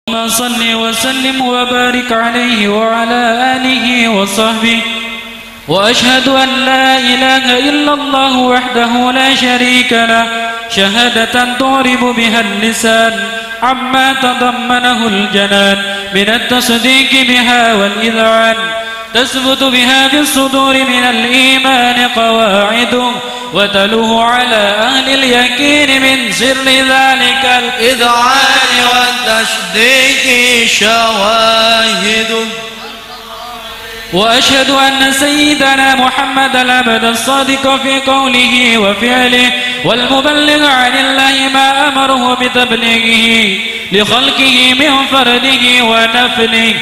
اللهم صل وسلم وبارك عليه وعلى آله وصحبه. وأشهد أن لا إله إلا الله وحده لا شريك له شهادة تعرب بها اللسان عما تضمنه الجنان من التصديق بها والإذعان، تثبت بها في الصدور من الإيمان قواعد، وتلوه على أهل اليقين من سر ذلك الإذعان والتصديق شواهد. وأشهد أن سيدنا محمد العبد الصادق في قوله وفعله والمبلغ عن الله ما أمره بتبليغه لخلقه من فرده ونفله،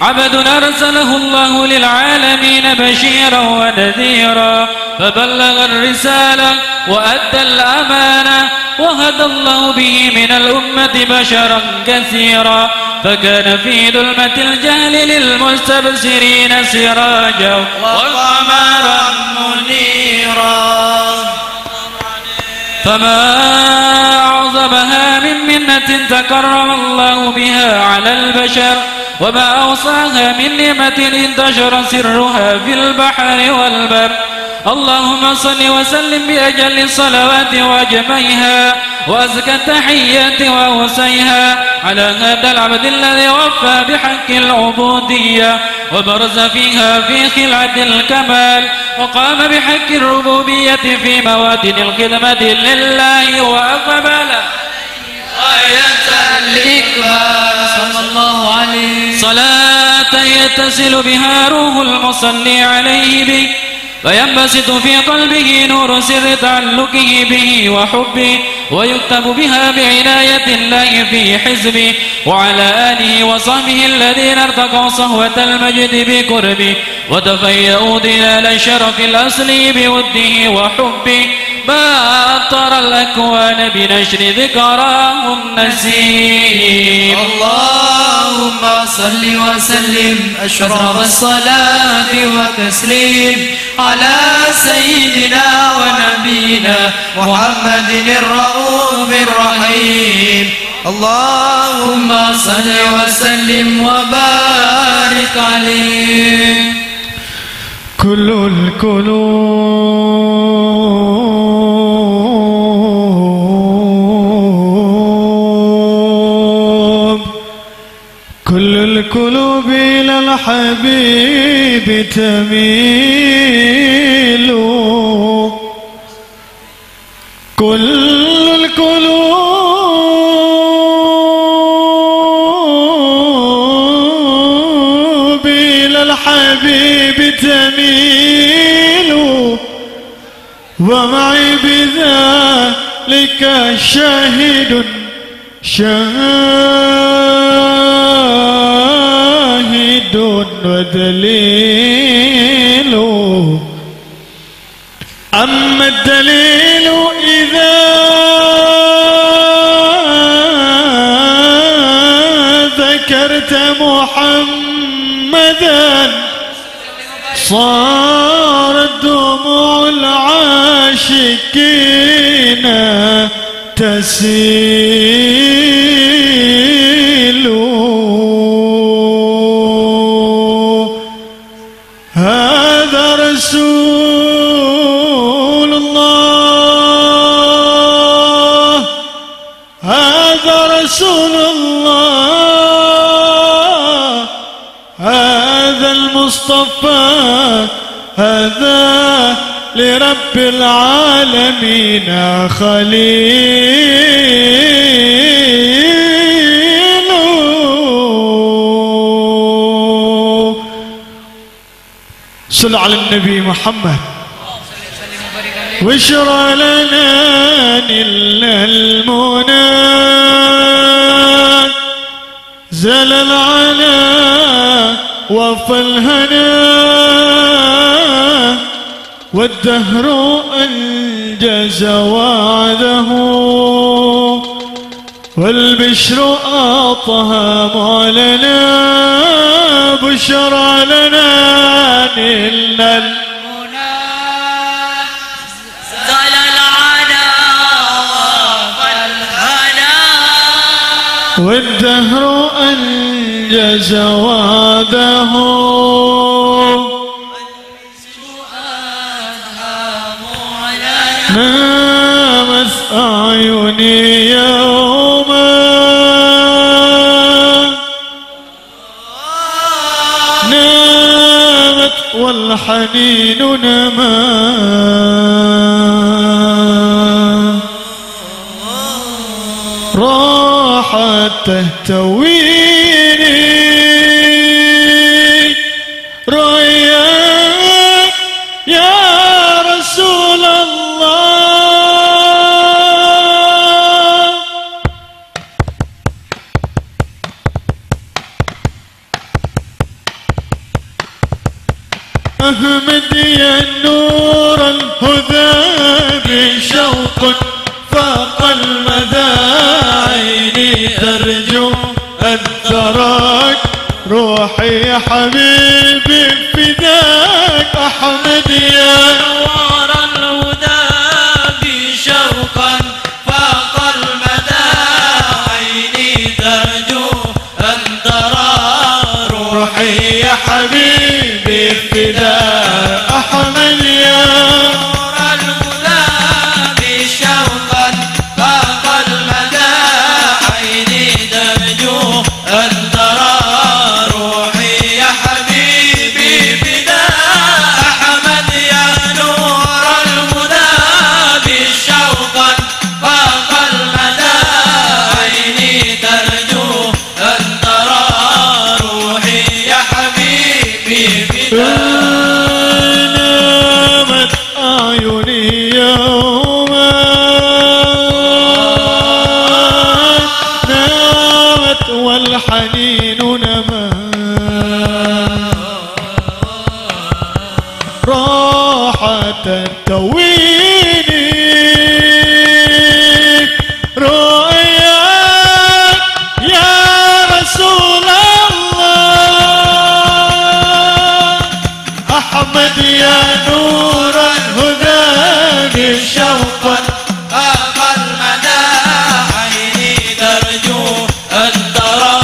عبد أرسله الله للعالمين بشيرا ونذيرا فبلغ الرسالة وأدى الأمانة، وهدى الله به من الأمة بشرا كثيرا، فكان في ظلمة الجهل للمستبصرين سراجا وقمرا منيرا. فما أعظمها من منة تكرم الله بها على البشر، وما أوصاها من نعمة انتشر سرها في البحر والبر. اللهم صل وسلم بأجل الصلوات وأجمعها وأزكى التحيات وأوسيها على هذا العبد الذي وفى بحق العبودية وبرز فيها في خلعة الكمال، وقام بحق الربوبية في موادن الخدمة لله وأقبل غاية الإكمال صلى الله عليه صلاة يتصل بها روح المصلي عليه به وينبسط في قلبه نور سر تعلقه به وحبه، ويكتب بها بعناية الله في حزبه، وعلى آله وصحبه الذين ارتقوا صهوة المجد بقربه وتفيأوا ظلال الشرف الأصلي بوده وحبه، ما أطر الأكوان بنشر ذكراهم نسيم. اللهم صل وسلم أشرف الصلاة والتسليم على سيدنا ونبينا محمد الرؤوف الرحيم. اللهم صل وسلم وبارك عليه. كل القلوب إلى الحبيب تميل، كل القلوب إلى الحبيب تميل، ومعي بذلك شاهد ودليل. أما الدليل إذا ذكرت محمدا صارت دموع العاشقين تسيل. هذا رسول الله، هذا رسول الله، هذا المصطفى، هذا لرب العالمين خليل. صلوا على النبي محمد. واشرع لنا نل المنى زل العلا وفى الهنا، والدهر أنجز وعده، والبشر أطهى لنا. بشرى لنا نل المنى زل العلا وفى الهنا، والدهر أنجز وعده نامت أعيني يوما نامت والحنين نما راحت تهتويني رؤياك يا رسول الله أحمد يا نور الهدى بشوق فاق المدى عيني ترجو أن تراك روحي يا حبيبي فداك أحمد يا نور الهدى بشوقا فاق المدى عيني ترجو أن ترى روحي يا حبيبي فداك أحمد يا نور الهدى بشوقا فاق المدى عيني ترجو أن ترى روحي يا حبيبي فداك أحمد يا نور الهدى بشوقا فاق المدى عيني ترجو أن ترى روحي يا حبيبي فداك نامت أعيني يوما نامت والحنين نما راحت تهويني رؤياك يا رسول الله أحمد يا نور الهدى شوقا فاق المدى عيني ترجو أن ترى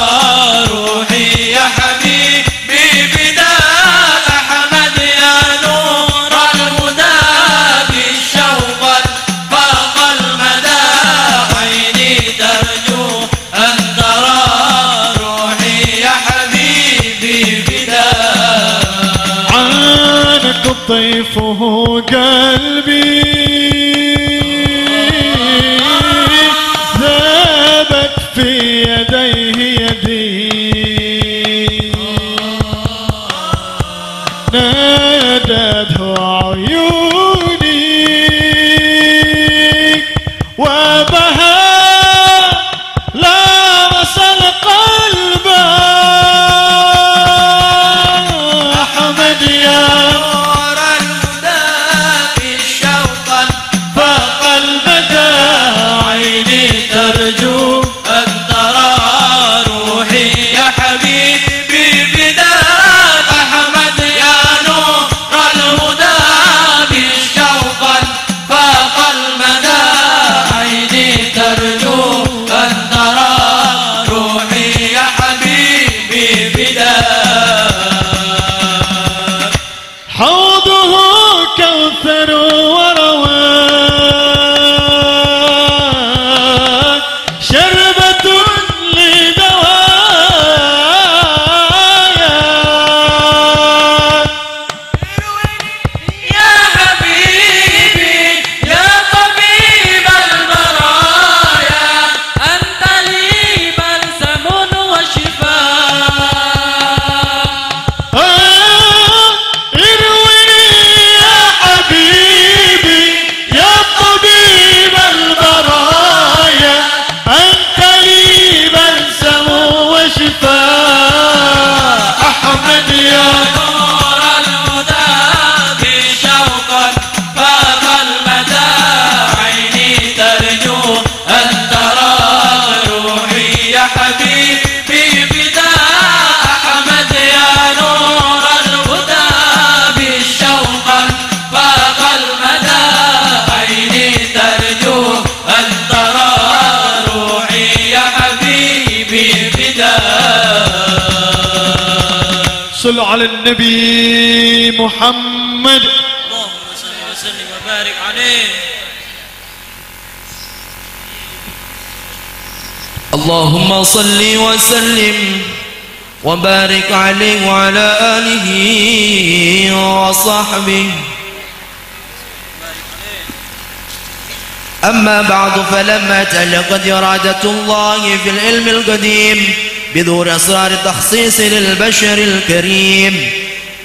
روحي يا حبيبي فداك أحمد يا نور الهدى بشوقا فاق المدى عيني ترجو أن ترى روحي يا حبيبي فداك عانق طيفه قلبي ذابت في يديه يدي نادته عيوني وبها لامس القلب أحمد يا نور الهدى بشوقا فاق المدى عيني ترجو أن ترى روحي يا حبيبي فداك أحمد يا نور الهدى صلوا على النبي محمد. اللهم صل وسلم وبارك عليه. اللهم صل وسلم وبارك عليه وعلى آله وصحبه. أما بعد، فلما تعلقت إرادة الله في العلم القديم بظهور أسرار التخصيص للبشر الكريم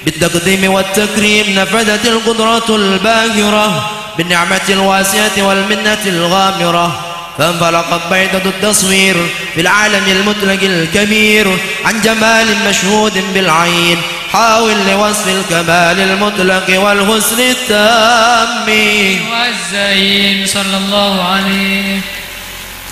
بالتقديم والتكريم، نفذت القدرة الباهرة بالنعمة الواسعة والمنة الغامرة، فانفلقت بيضة التصوير في العالم المطلق الكبير عن جمال مشهود بالعين، حاول لوصف الكمال المطلق والحسن التام والزين صلى الله عليه.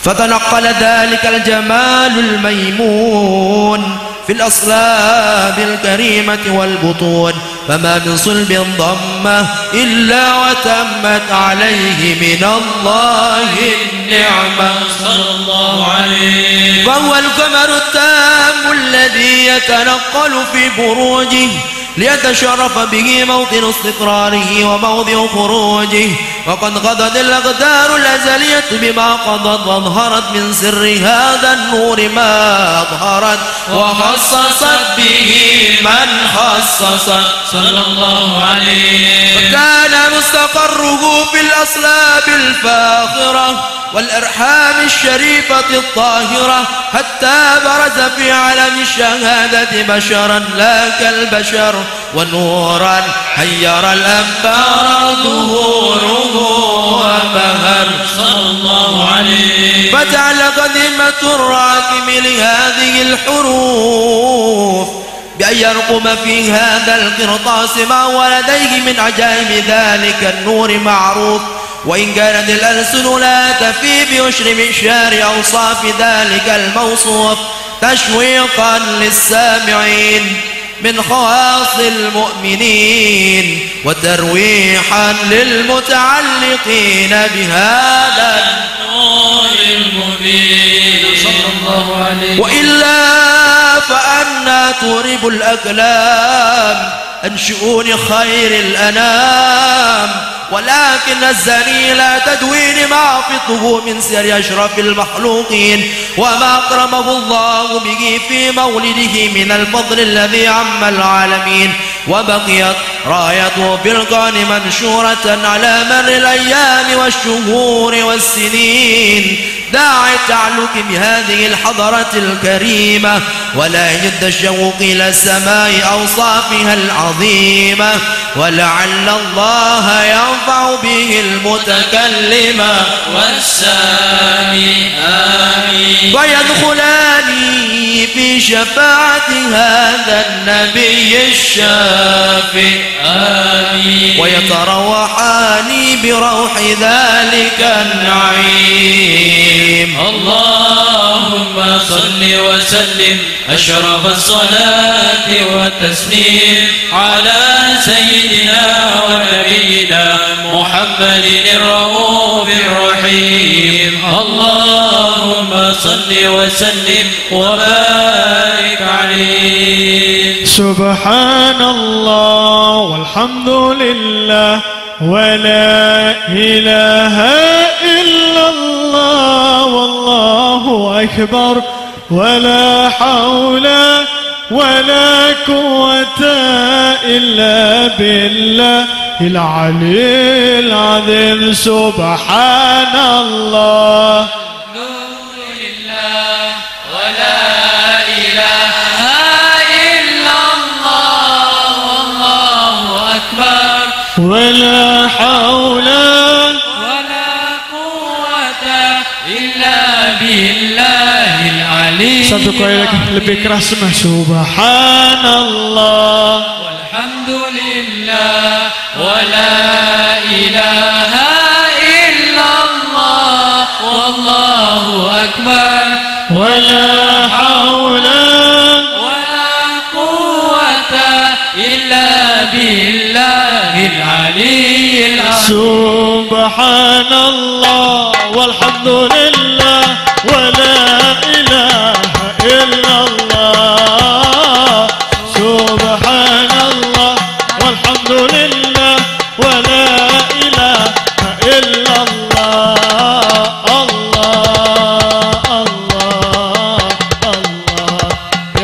فتنقل ذلك الجمال الميمون في الأصلاب الكريمة والبطون، فما من صلب ضمه إلا وتمت عليه من الله النعمة صلى الله عليه. فهو القمر التام الذي يتنقل في بروجه ليتشرف به موطن استقراره وموضع خروجه، وقد قضت الأقدار الأزلية بما قضت، وأظهرت من سر هذا النور ما أظهرت، وخصصت به من خصصت صلى الله عليه. وكان مستقره في الأصلاب الفاخرة والأرحام الشريفة الطاهرة، حتى برز في علم الشهادة بشرا لا كالبشر، ونورا حير الأنبار ظهوره وبهر صلى الله عليه. فتعلق ذمة الراكم لهذه الحروف بأن يرقم في هذا القرطاس ما هو لديه من عجائب ذلك النور معروف، وإن كانت الألسن لا تفي بأشر منشار أوصاف ذلك الموصوف تشويقا للسامعين من خواص المؤمنين وترويحا للمتعلقين بهذا النور المبين صلى الله عليه. وإلا فأنا تورب الأقلام عن شؤون خير الأنام، ولكن الزني لا تدوين ما فطه من سير أشرف المخلوقين وما أكرمه الله به في مولده من الفضل الذي عم العالمين، وبقيت رايته في الكون منشورة على مر الأيام والشهور والسنين، داعي التعلق بهذه الحضرة الكريمة ولا يجد الشوق إلى السماء أوصافها العظيمة، ولعل الله ينفع به المتكلم والسامي آمين. ويدخلان في شفاعة هذا النبي الشافي آمين. ويتروحان بروح ذلك النعيم. اللهم صل وسلم أشرف الصلاة والتسليم على سيدنا ونبينا محمد الرؤوف الرحيم. اللهم صل وسلم وبارك عليه. سبحان الله والحمد لله ولا إله إلا الله والله أكبر، ولا حول ولا قوة إلا بالله العلي العظيم. سبحان الله ولا حول ولا قوة إلا بالله العلي. satu kali lagi lebih keras mah. Subhanallah walhamdulillah wala ilaha illallah wallahu akbar wala haula wala quwwata illa billahil aliyyil azim. Subhanallah walhamdulillah wala ilaha illallah. Subhanallah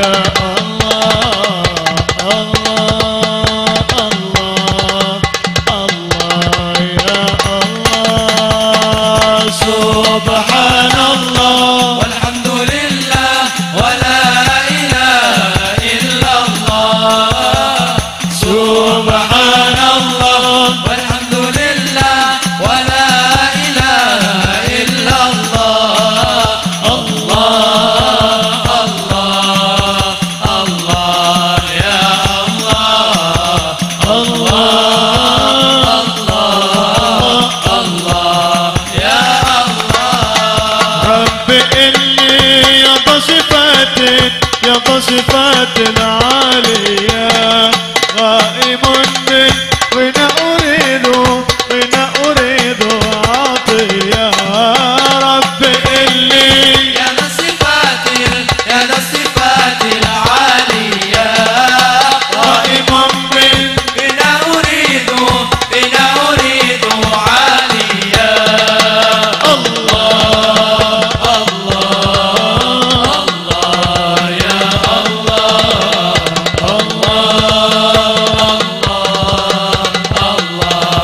يا الله الله الله الله يا الله سبحان الله والحمد لله ولا إله إلا الله سبحان الله والحمد لله ولا إله إلا الله الله الله الله يا الله الله الله الله يا الله رب إني يا صفات العالية غائب من غنى أريد عطية رب إني يا ذا الصفات العالية غائب من بنا أريد عالية الله الله الله يا الله الله الله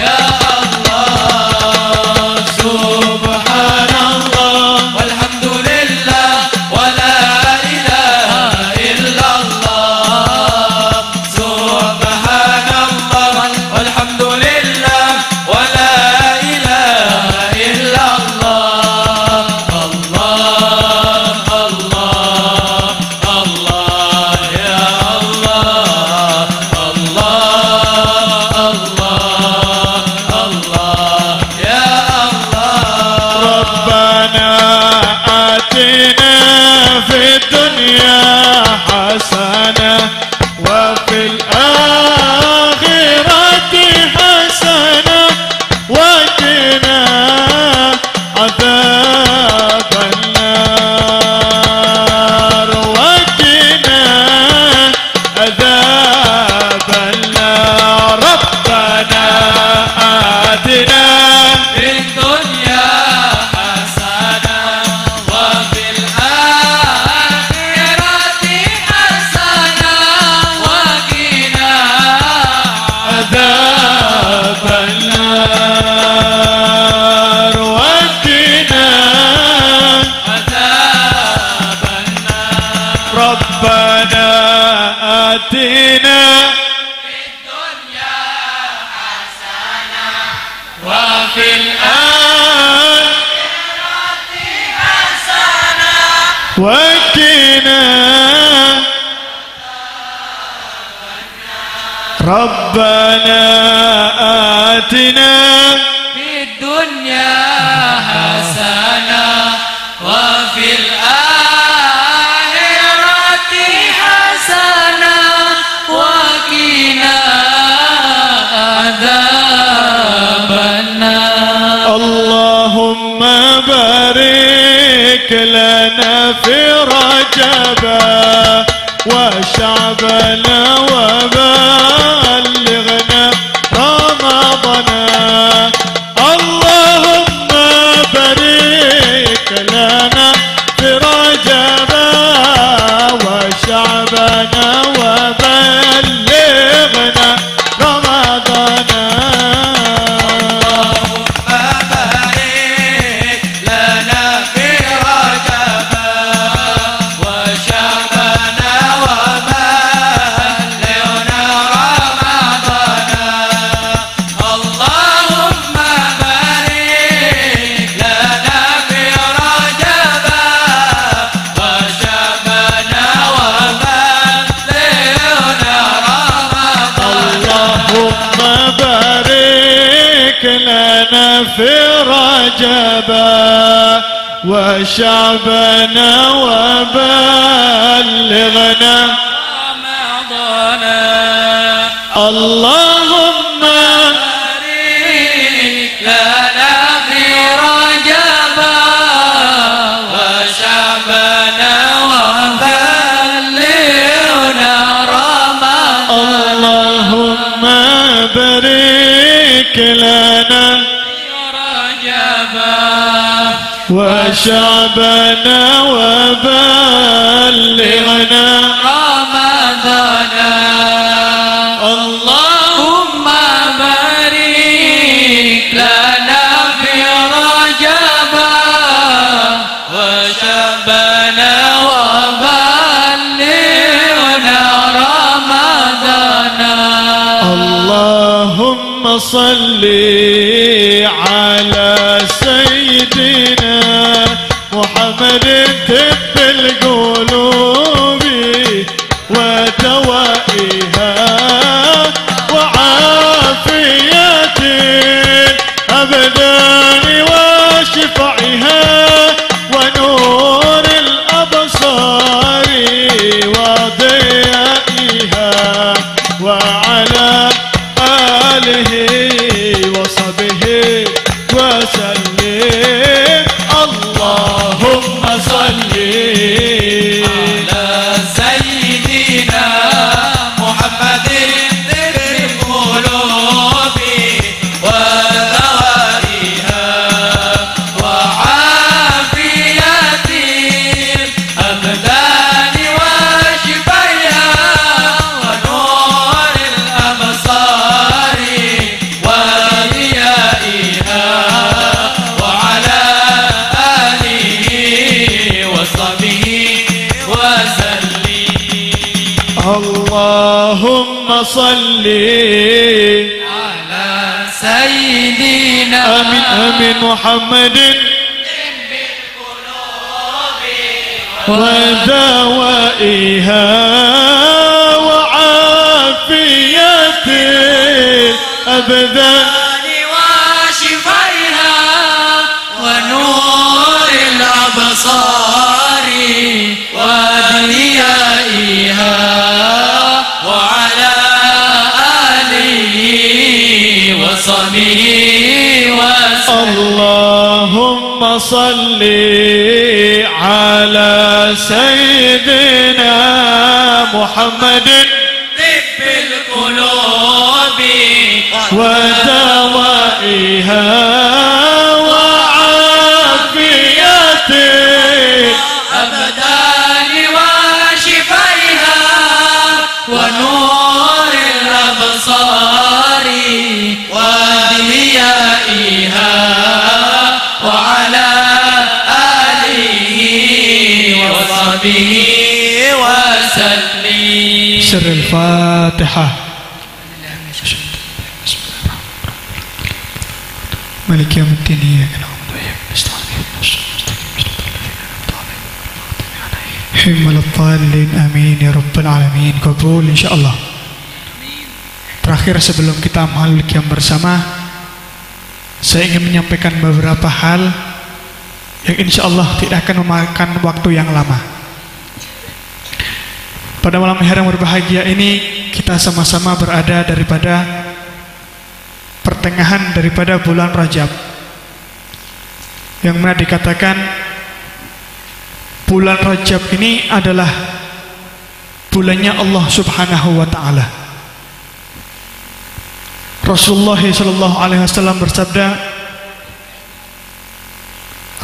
يا الله سبحان الله والحمد لله ولا إله إلا الله سبحان الله والحمد لله ولا إله إلا الله الله الله الله يا الله الله الله الله يا الله ربنا آتنا في الدنيا حسنة وفي الآخرة حسنة وقنا عذاب النار وقنا عذاب النار ربنا آتنا في الدنيا حسنة وفي الآخرة حسنة وقنا عذاب النار وقنا عذاب النار ربنا آتنا في الدنيا حسنة وفي الآخرة حسنة وقنا ربنا آتنا في الدنيا حسنة وفي الآخرة حسنة وقنا عذاب النار اللهم بارك لنا في رجب وشعبنا وبلغنا رمضان اللهم بارك لنا في رجب وشعبنا وبلغنا رمضان بارك لنا في رجب وشعبنا وبلغنا رمضان اللهم بارك لنا في رجب وشعبنا وبلغنا رمضان اللهم بارك لنا في رجب وشعبنا وبلغنا رمضان اللهم بارك لنا في رجب وشعبنا وبلغنا رمضان اللهم بارك لنا رجب وشعبنا وبلغنا صل على سيدنا محمد طب القلوب ودوائها وعافية الأبدان وشفعها ونور الأبصار وضيائها وعلى آله وصحبه وسلم. اللهم صل على سيدنا محمد طب القلوب ودوائها وعافية الأبدان وشفائها ونور الأبصار وضيائها وعلى آله وصحبه وسلم. اللهم صل على سيدنا آمين آمين محمد ودوائها وعافية الأبدان وشفائها ونور الأبصار وضيائها وعلى آله وصحبه وسلم. اللهم صل على سيدنا محمد طب القلوب ودوائها وعافية الأبدان وشفائها ونور الأبصار وضيائها وعلى آله وصحبه وسلم. سر الفاتحة. مالك يوم الدين إياك نعبد وإياك نستعين حمل الضالين آمين ya rabbal alamin. Kabul insyaallah. Terakhir sebelum kita amal qiyam bersama, saya ingin menyampaikan beberapa hal yang insyaallah tidak akan memakan waktu yang lama. Pada malam hari yang berbahagia ini kita sama-sama berada daripada pertengahan daripada bulan Rajab, yang mana dikatakan bulan Rajab ini adalah bulannya Allah Subhanahu wa taala. Rasulullah sallallahu alaihi wasallam bersabda,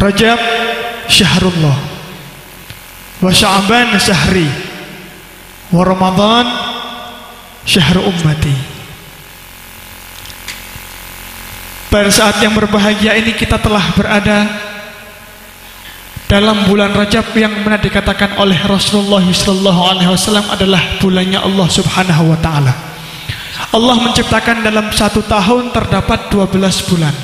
Rajab syahrullah wa Sya'ban syahri wa Ramadan syahr ummati. Pada saat yang berbahagia ini kita telah berada dalam bulan Rajab yang mana dikatakan oleh Rasulullah sallallahu alaihi wasallam adalah bulannya Allah Subhanahu wa taala. Allah menciptakan dalam satu tahun terdapat 12 bulan,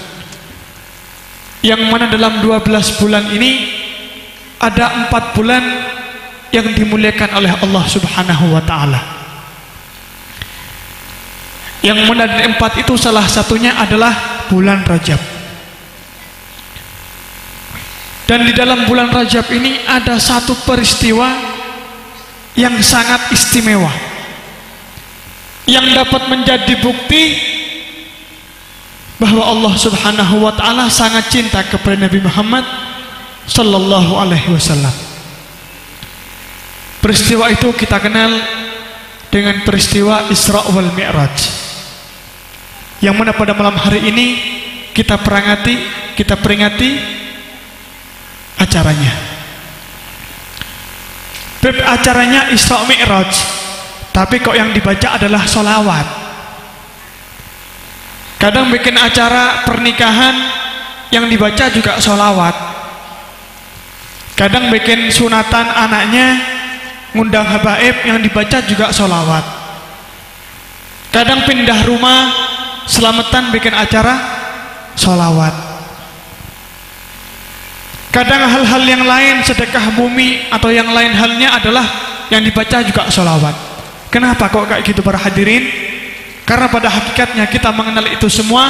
yang mana dalam 12 bulan ini ada 4 bulan yang dimuliakan oleh Allah Subhanahu wa taala. Yang mana dari 4 itu salah satunya adalah bulan Rajab. Dan di dalam bulan Rajab ini ada satu peristiwa yang sangat istimewa, yang dapat menjadi bukti bahwa Allah Subhanahu wa taala sangat cinta kepada Nabi Muhammad sallallahu alaihi wasallam. Peristiwa itu kita kenal dengan peristiwa Isra wal Mi'raj, yang mana pada malam hari ini kita peringati acaranya. Bab acaranya Isra Mi'raj, tapi kok yang dibaca adalah sholawat. Kadang bikin acara pernikahan yang dibaca juga sholawat. Kadang bikin sunatan anaknya, ngundang habaib, yang dibaca juga sholawat. Kadang pindah rumah selamatan bikin acara sholawat. Kadang hal-hal yang lain, sedekah bumi atau yang lain halnya adalah yang dibaca juga sholawat. Kenapa kok kayak gitu para hadirin? Karena pada hakikatnya kita mengenal itu semua.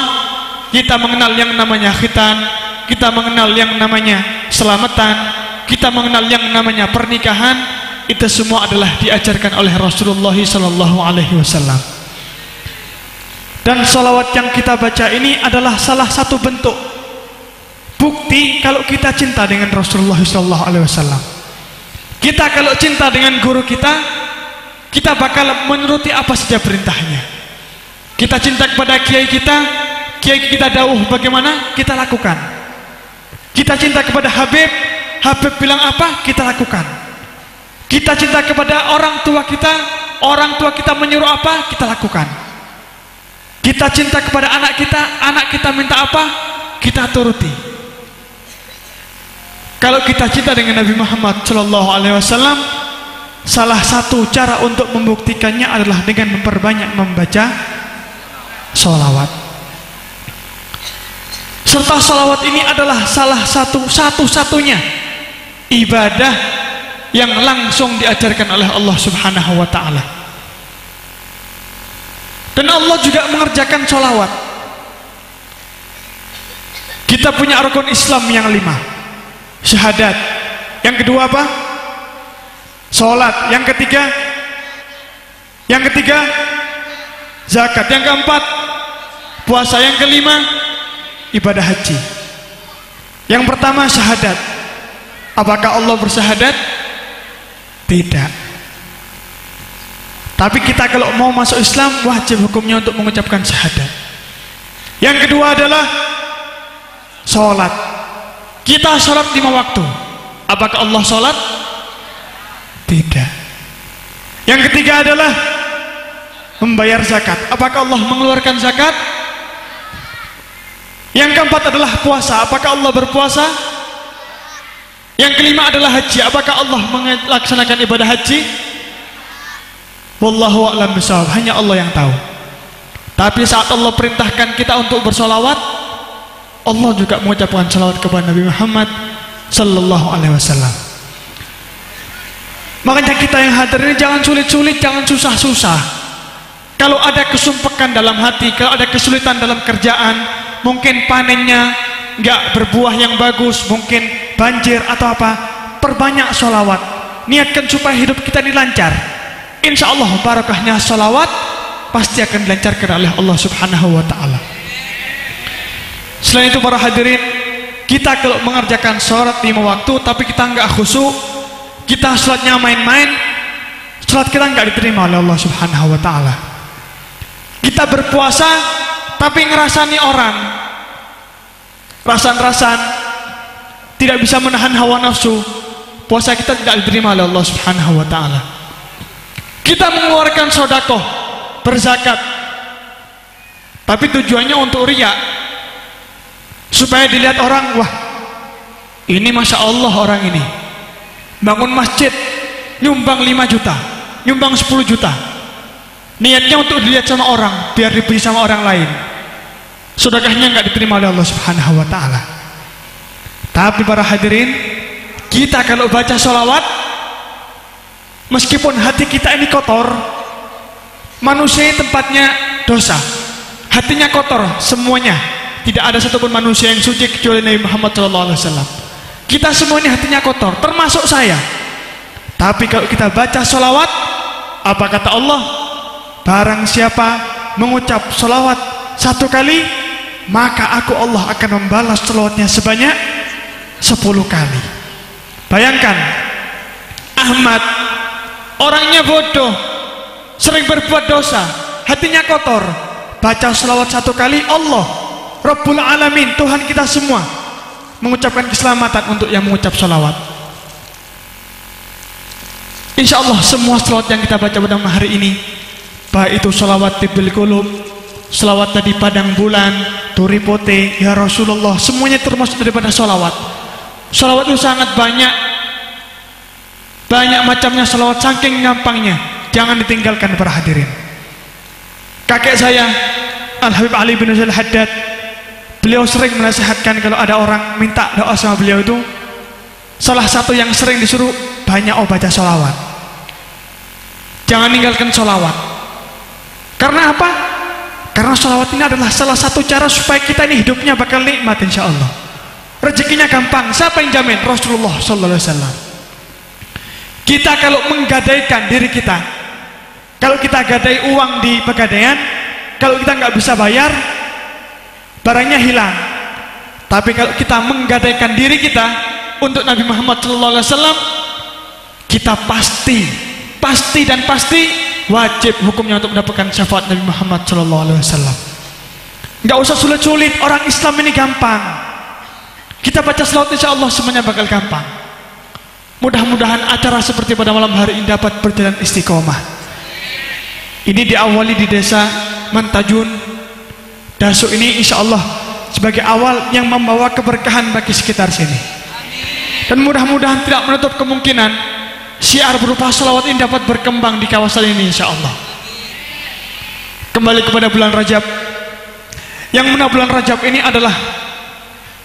Kita mengenal yang namanya khitan, kita mengenal yang namanya selamatan, kita mengenal yang namanya pernikahan. Itu semua adalah diajarkan oleh Rasulullah SAW. Dan sholawat yang kita baca ini adalah salah satu bentuk bukti kalau kita cinta dengan Rasulullah SAW. Kita kalau cinta dengan guru kita bakal menuruti apa saja perintahnya. Kita cinta kepada kiai kita dawuh bagaimana, kita lakukan. Kita cinta kepada Habib bilang apa, kita lakukan. Kita cinta kepada orang tua kita menyuruh apa, kita lakukan. Kita cinta kepada anak kita minta apa, kita turuti. Kalau kita cinta dengan Nabi Muhammad SAW, salah satu cara untuk membuktikannya adalah dengan memperbanyak membaca sholawat. Serta sholawat ini adalah salah satu-satunya ibadah yang langsung diajarkan oleh Allah Subhanahu wa ta'ala. Dan Allah juga mengerjakan sholawat. Kita punya rukun Islam yang 5. Syahadat. Yang kedua apa? Sholat. Yang ketiga zakat. Yang keempat puasa. Yang kelima ibadah haji. Yang pertama syahadat. Apakah Allah bersyahadat? Tidak. Tapi kita kalau mau masuk Islam wajib hukumnya untuk mengucapkan syahadat. Yang kedua adalah sholat. Kita sholat 5 waktu. Apakah Allah sholat? Tidak. Yang ketiga adalah membayar zakat. Apakah Allah mengeluarkan zakat? Yang keempat adalah puasa. Apakah Allah berpuasa? Yang kelima adalah haji. Apakah Allah melaksanakan ibadah haji? Wallahu a'lam bishawab. Hanya Allah yang tahu. Tapi saat Allah perintahkan kita untuk bersolawat, Allah juga mengucapkan salawat kepada Nabi Muhammad sallallahu alaihi wasallam. Makanya kita yang hadir ini jangan sulit-sulit, jangan susah-susah. Kalau ada kesumpekan dalam hati, kalau ada kesulitan dalam kerjaan, mungkin panennya nggak berbuah yang bagus, mungkin banjir atau apa, perbanyak sholawat. Niatkan supaya hidup kita ini lancar. Insya Allah barakahnya sholawat pasti akan dilancarkan oleh Allah Subhanahu wa ta'ala. Selain itu para hadirin, kita kalau mengerjakan sholat 5 waktu tapi kita nggak khusyuk, kita sholatnya main-main, sholat kita nggak diterima oleh Allah Subhanahu wa ta'ala. Kita berpuasa tapi ngerasani orang, rasan-rasan, tidak bisa menahan hawa nafsu, puasa kita tidak diterima oleh Allah Subhanahu wa ta'ala. Kita mengeluarkan sedekah, berzakat, tapi tujuannya untuk riya, supaya dilihat orang, wah ini Masya Allah orang ini bangun masjid, nyumbang 5 juta, nyumbang 10 juta, niatnya untuk dilihat sama orang, biar dipuji sama orang lain. Sedekahnya nggak diterima oleh Allah Subhanahu wa ta'ala. Tapi para hadirin, kita kalau baca sholawat, meskipun hati kita ini kotor, manusia tempatnya dosa, hatinya kotor semuanya. Tidak ada satupun manusia yang suci kecuali Nabi Muhammad SAW. Kita semuanya hatinya kotor, termasuk saya. Tapi kalau kita baca sholawat, apa kata Allah? Barang siapa mengucap sholawat 1 kali, maka aku Allah akan membalas sholawatnya sebanyak 10 kali. Bayangkan, Ahmad orangnya bodoh, sering berbuat dosa, hatinya kotor, baca sholawat 1 kali, Allah Rabbul Alamin, Tuhan kita semua, mengucapkan keselamatan untuk yang mengucap sholawat. Insya Allah semua sholawat yang kita baca pada hari ini, baik itu sholawat tibil qulub, sholawat tadi padang bulan, turipote, ya Rasulullah, semuanya termasuk daripada sholawat. Sholawat itu sangat banyak macamnya sholawat, saking gampangnya, jangan ditinggalkan para hadirin. Kakek saya Al-Habib Ali bin Zaid Al-Haddad, beliau sering menasihatkan kalau ada orang minta doa sama beliau itu, salah satu yang sering disuruh banyak baca sholawat. Jangan ninggalkan sholawat. Karena apa? Karena sholawat ini adalah salah satu cara supaya kita ini hidupnya bakal nikmat insya Allah. Rezekinya gampang. Siapa yang jamin? Rasulullah sallallahu alaihi wasallam. Kita kalau menggadaikan diri kita, kalau kita gadai uang di pegadaian, kalau kita nggak bisa bayar, barangnya hilang. Tapi kalau kita menggadaikan diri kita untuk Nabi Muhammad sallallahu alaihi wasallam, kita pasti wajib hukumnya untuk mendapatkan syafaat Nabi Muhammad sallallahu alaihi wasallam. Enggak usah sulit-sulit, orang Islam ini gampang. Kita baca selawat insyaallah semuanya bakal gampang. Mudah-mudahan acara seperti pada malam hari ini dapat berjalan istiqomah. Ini diawali di desa Mantajun Dasu ini insyaallah sebagai awal yang membawa keberkahan bagi sekitar sini. Dan mudah-mudahan tidak menutup kemungkinan syiar berupa salawat ini dapat berkembang di kawasan ini insyaallah. Kembali kepada bulan Rajab, yang mana bulan Rajab ini adalah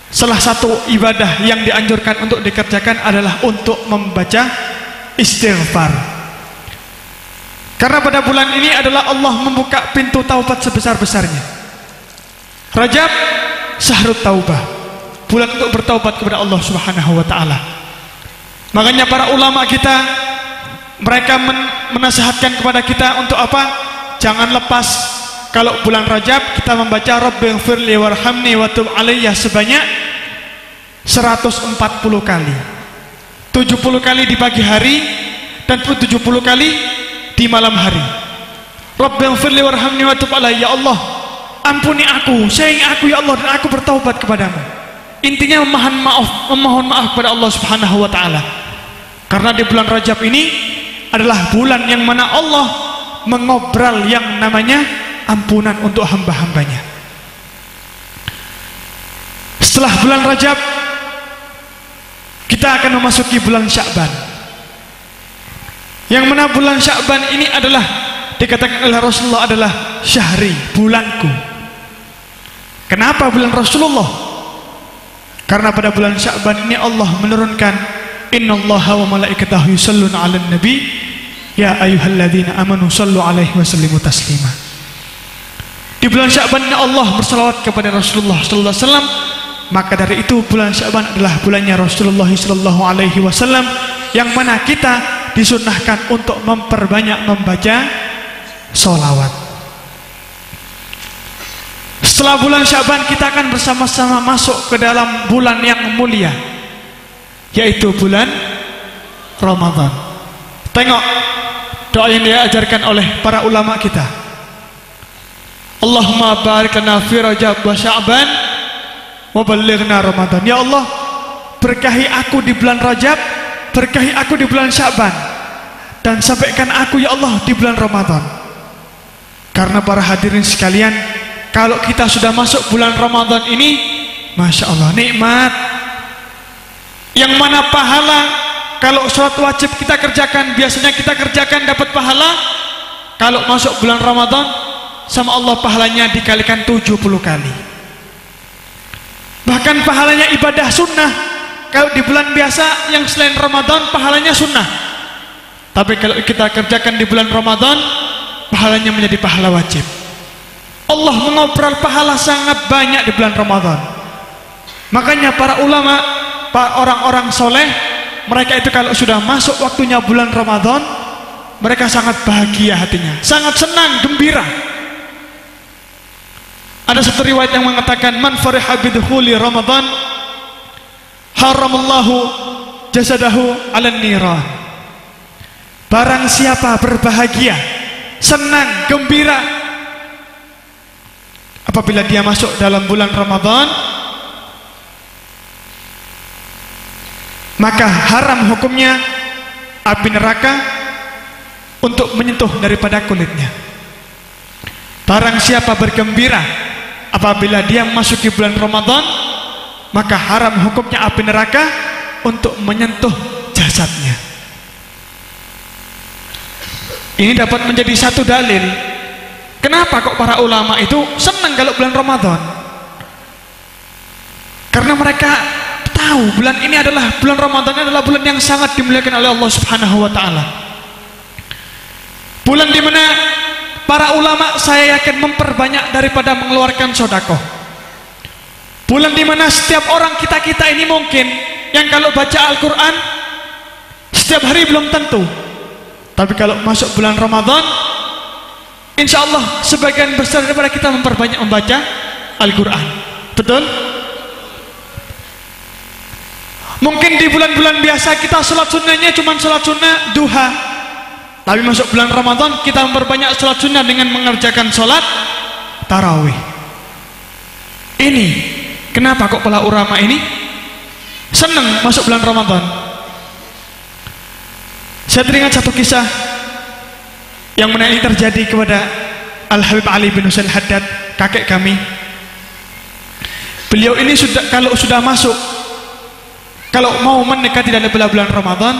salah satu ibadah yang dianjurkan untuk dikerjakan adalah untuk membaca istighfar. Karena pada bulan ini adalah Allah membuka pintu taubat sebesar-besarnya. Rajab syahrut taubah, bulan untuk bertaubat kepada Allah Subhanahu wa taala. Makanya para ulama kita, mereka menasihatkan kepada kita untuk apa? Jangan lepas kalau bulan Rajab kita membaca Rabbighfirli warhamni watub alayya sebanyak 140 kali. 70 kali di pagi hari dan 70 kali di malam hari. Rabbighfirli warhamni watub alayya, ya Allah, ampuni aku, sayangi aku ya Allah, dan aku bertaubat kepadamu. Intinya memohon maaf kepada Allah Subhanahu wa taala. Karena di bulan Rajab ini adalah bulan yang mana Allah mengobral yang namanya ampunan untuk hamba-hambanya. Setelah bulan Rajab kita akan memasuki bulan Sya'ban, yang mana bulan Sya'ban ini adalah dikatakan oleh Rasulullah adalah syahri, bulanku. Kenapa bulan Rasulullah? Karena pada bulan Sya'ban ini Allah menurunkan innallaha wa malaikatahu yusholluna 'alan nabi ya ayyuhalladzina amanu shallu 'alaihi wa sallimu taslima. Di bulan Sya'ban ini Allah bersalawat kepada Rasulullah sallallahu alaihi wasallam. Maka dari itu bulan Sya'ban adalah bulannya Rasulullah sallallahu alaihi wasallam, yang mana kita disunnahkan untuk memperbanyak membaca sholawat. Setelah bulan Sya'ban kita akan bersama-sama masuk ke dalam bulan yang mulia, yaitu bulan Ramadan. Tengok doa yang diajarkan oleh para ulama kita. Allahumma barik lana fi Rajab wa Sya'ban wa ballighna Ramadan. Ya Allah, berkahi aku di bulan Rajab, berkahi aku di bulan Sya'ban, dan sampaikan aku ya Allah di bulan Ramadan. Karena para hadirin sekalian, kalau kita sudah masuk bulan Ramadan ini, Masya Allah, nikmat. Yang mana pahala, kalau sholat wajib kita kerjakan, biasanya kita kerjakan dapat pahala. Kalau masuk bulan Ramadan, sama Allah pahalanya dikalikan 70 kali. Bahkan pahalanya ibadah sunnah, kalau di bulan biasa yang selain Ramadan pahalanya sunnah, tapi kalau kita kerjakan di bulan Ramadan pahalanya menjadi pahala wajib. Allah mengobrol pahala sangat banyak di bulan Ramadan. Makanya para ulama, para orang-orang soleh, mereka itu kalau sudah masuk waktunya bulan Ramadan, mereka sangat bahagia hatinya, sangat senang, gembira. Ada satu riwayat yang mengatakan, man fariha bidkhuli Ramadan haramallahu jasadahu 'alan niran. Barang siapa berbahagia, senang, gembira apabila dia masuk dalam bulan Ramadan, maka haram hukumnya api neraka untuk menyentuh daripada kulitnya. Barang siapa bergembira apabila dia memasuki bulan Ramadan, maka haram hukumnya api neraka untuk menyentuh jasadnya. Ini dapat menjadi satu dalil Kenapa kok para ulama itu senang kalau bulan Ramadan? Karena mereka tahu bulan ini adalah, bulan Ramadan adalah bulan yang sangat dimuliakan oleh Allah Subhanahu wa taala. Bulan di mana para ulama saya yakin memperbanyak daripada mengeluarkan sedekah. Bulan di mana setiap orang kita ini mungkin yang kalau baca Al-Qur'an setiap hari belum tentu. Tapi kalau masuk bulan Ramadan, insya Allah sebagian besar daripada kita memperbanyak membaca Al-Quran. Betul? Mungkin di bulan-bulan biasa kita sholat sunnahnya cuma sholat sunnah duha, tapi masuk bulan Ramadan kita memperbanyak sholat sunnah dengan mengerjakan sholat tarawih. Ini kenapa kok para ulama ini senang masuk bulan Ramadan? Saya teringat satu kisah yang mana ini terjadi kepada Al-Habib Ali bin Husain Haddad, kakek kami. Beliau ini kalau sudah masuk, kalau mau mendekati dari bulan Ramadan,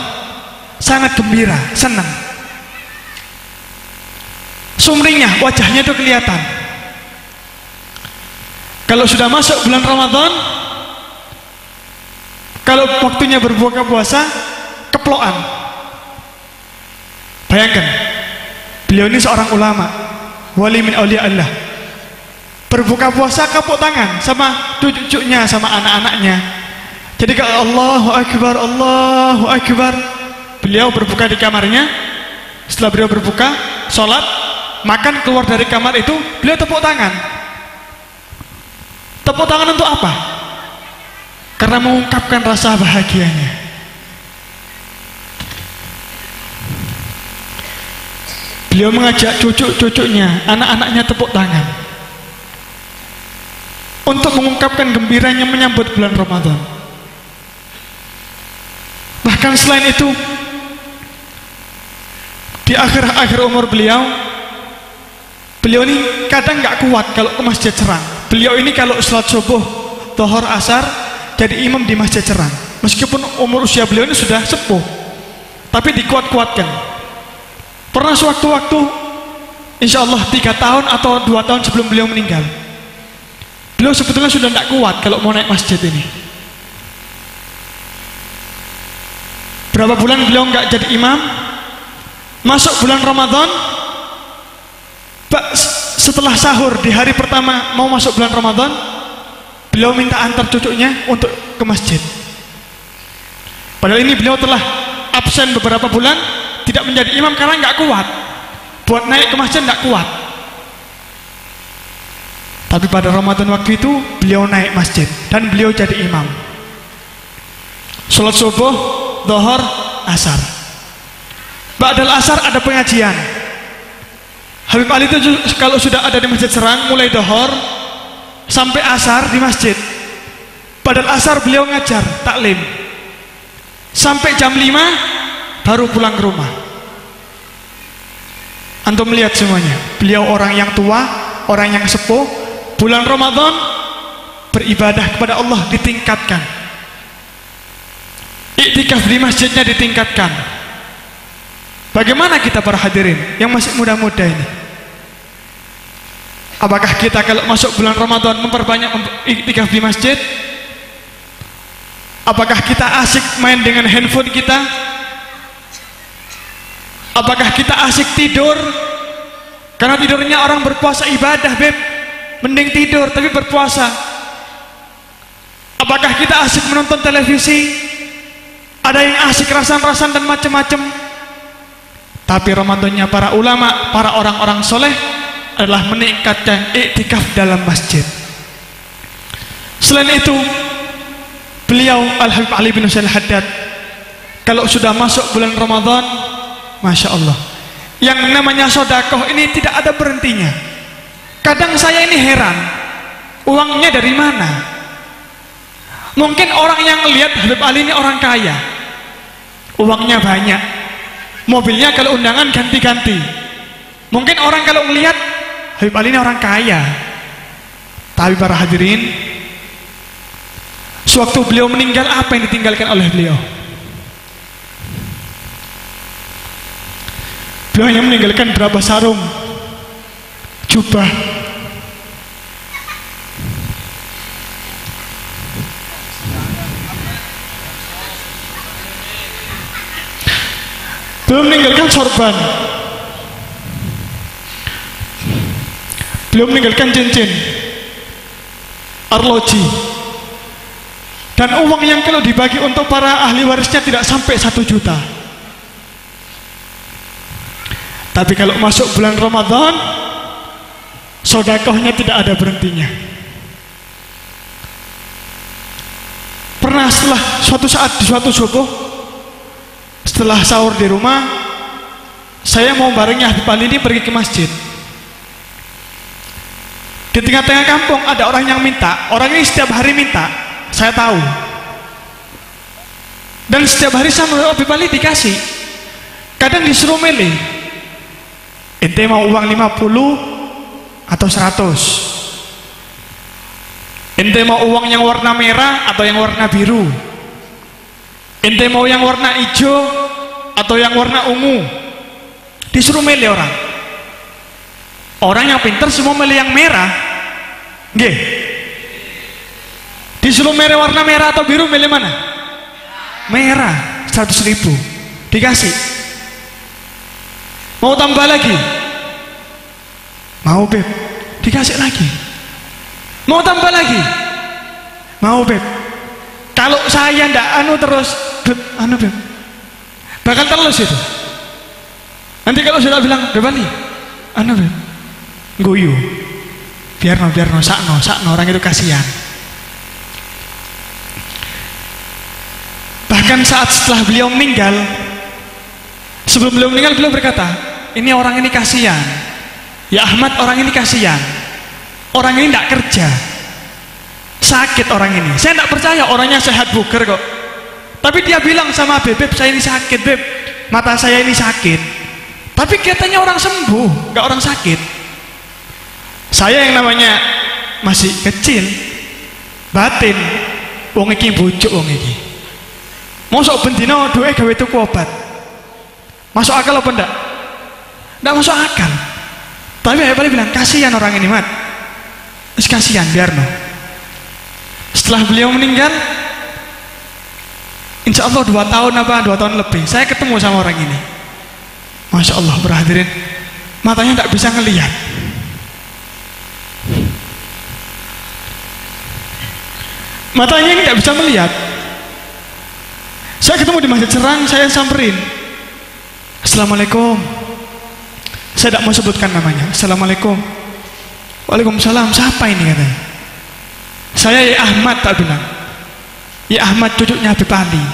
sangat gembira, senang. Sumringah, wajahnya itu kelihatan. Kalau sudah masuk bulan Ramadan, kalau waktunya berbuka puasa, keploan. Bayangkan, beliau ini seorang ulama, wali min auliya Allah. Berbuka puasa kapuk tangan sama cucu-cucunya, sama anak-anaknya. Jadi kalau Allahu Akbar, Allahu Akbar, beliau berbuka di kamarnya. Setelah beliau berbuka, sholat, makan, keluar dari kamar itu, beliau tepuk tangan. Tepuk tangan untuk apa? Karena mengungkapkan rasa bahagianya. Beliau mengajak cucu-cucunya, anak-anaknya tepuk tangan untuk mengungkapkan gembiranya menyambut bulan Ramadan. Bahkan selain itu, di akhir-akhir umur beliau ini kadang nggak kuat kalau ke masjid cerang. Beliau ini kalau sholat subuh, dhuhur, asar jadi imam di masjid cerang. Meskipun umur usia beliau ini sudah sepuh, tapi dikuat-kuatkan. Pernah sewaktu-waktu, insya Allah 3 tahun atau 2 tahun sebelum beliau meninggal, beliau sebetulnya sudah tidak kuat kalau mau naik masjid ini. Berapa bulan beliau nggak jadi imam. Masuk bulan Ramadan, setelah sahur di hari pertama mau masuk bulan Ramadan, beliau minta antar cucunya untuk ke masjid. Padahal ini beliau telah absen beberapa bulan, tidak menjadi imam karena nggak kuat. Buat naik ke masjid nggak kuat. Tapi pada Ramadan waktu itu beliau naik masjid dan beliau jadi imam. Sholat subuh, dhuhur, asar. Ba'dal asar ada pengajian. Habib Ali itu kalau sudah ada di masjid Serang, mulai dhuhur sampai asar di masjid. Ba'dal asar beliau ngajar taklim sampai jam 5 baru pulang ke rumah. Antum melihat semuanya, beliau orang yang tua, orang yang sepuh. Bulan Ramadan beribadah kepada Allah ditingkatkan, iktikaf di masjidnya ditingkatkan. Bagaimana kita para hadirin yang masih muda-muda ini? Apakah kita kalau masuk bulan Ramadan memperbanyak iktikaf di masjid? Apakah kita asik main dengan handphone kita? Apakah kita asik tidur? Karena tidurnya orang berpuasa ibadah, beb. Mending tidur tapi berpuasa. Apakah kita asik menonton televisi? Ada yang asik rasan-rasan dan macam-macam. Tapi Ramadannya para ulama, para orang-orang soleh adalah meningkatkan iktikaf dalam masjid. Selain itu, beliau Al-Habib Ali bin Husain Haddad kalau sudah masuk bulan Ramadan, Masya Allah, yang namanya sodakoh ini tidak ada berhentinya. Kadang saya ini heran, uangnya dari mana? Mungkin orang yang lihat Habib Ali ini orang kaya, uangnya banyak, mobilnya kalau undangan ganti-ganti. Mungkin orang kalau melihat Habib Ali ini orang kaya. Tapi para hadirin, sewaktu beliau meninggal, apa yang ditinggalkan oleh beliau? Beliau hanya meninggalkan berapa sarung, jubah. Belum meninggalkan sorban, belum meninggalkan cincin, arloji, dan uang yang kalau dibagi untuk para ahli warisnya tidak sampai 1 juta. Tapi kalau masuk bulan Ramadan, sedekahnya tidak ada berhentinya. Pernah setelah suatu saat di suatu subuh, setelah sahur di rumah, saya mau barengnya Habib Ali ini pergi ke masjid. Di tengah-tengah kampung ada orang yang minta. Orang ini setiap hari minta, saya tahu. Dan setiap hari sama Habib Ali dikasih. Kadang disuruh milih, ente mau uang 50 atau 100, ente mau uang yang warna merah atau yang warna biru, ente mau yang warna hijau atau yang warna ungu. Disuruh milih orang. Orang yang pintar semua milih yang merah. Nggih. Disuruh milih warna merah atau biru, milih mana? Merah. 100.000 dikasih. Mau tambah lagi? Mau, Beb. Dikasih lagi. Mau tambah lagi? Mau, Beb. Kalau saya ndak terus, Beb, Beb, bakal terus itu. Nanti kalau sudah bilang, Beb Ali, Beb, guyu, biar no, sakno, orang itu kasihan. Bahkan saat setelah beliau meninggal, sebelum beliau meninggal, beliau berkata, ini orang ini kasihan, ya Ahmad, orang ini kasihan, orang ini tidak kerja, sakit orang ini. Saya tidak percaya orangnya sehat bugar kok. Tapi dia bilang sama Beb, saya ini sakit, Beb, mata saya ini sakit. Tapi katanya orang sembuh, nggak orang sakit. Saya yang namanya masih kecil, batin, wong iki bujuk wong iki. Mosok bendino doe gawe tuku obat. Masuk akal apa ndak? Ndak masuk akal. Tapi Habib Ali bilang, kasihan orang ini, Mat. Kasihan, biarno. Setelah beliau meninggal, insya Allah 2 tahun lebih, saya ketemu sama orang ini. Masya Allah, berhadirin, matanya tidak bisa ngelihat. Matanya ini tidak bisa melihat. Saya ketemu di Masjid Serang, saya samperin. Assalamualaikum. Saya tidak mau sebutkan namanya. Assalamualaikum. Waalaikumsalam. Siapa ini katanya? Saya Ya Ahmad, tak bilang. Ya Ahmad, cucunya Habib Ali.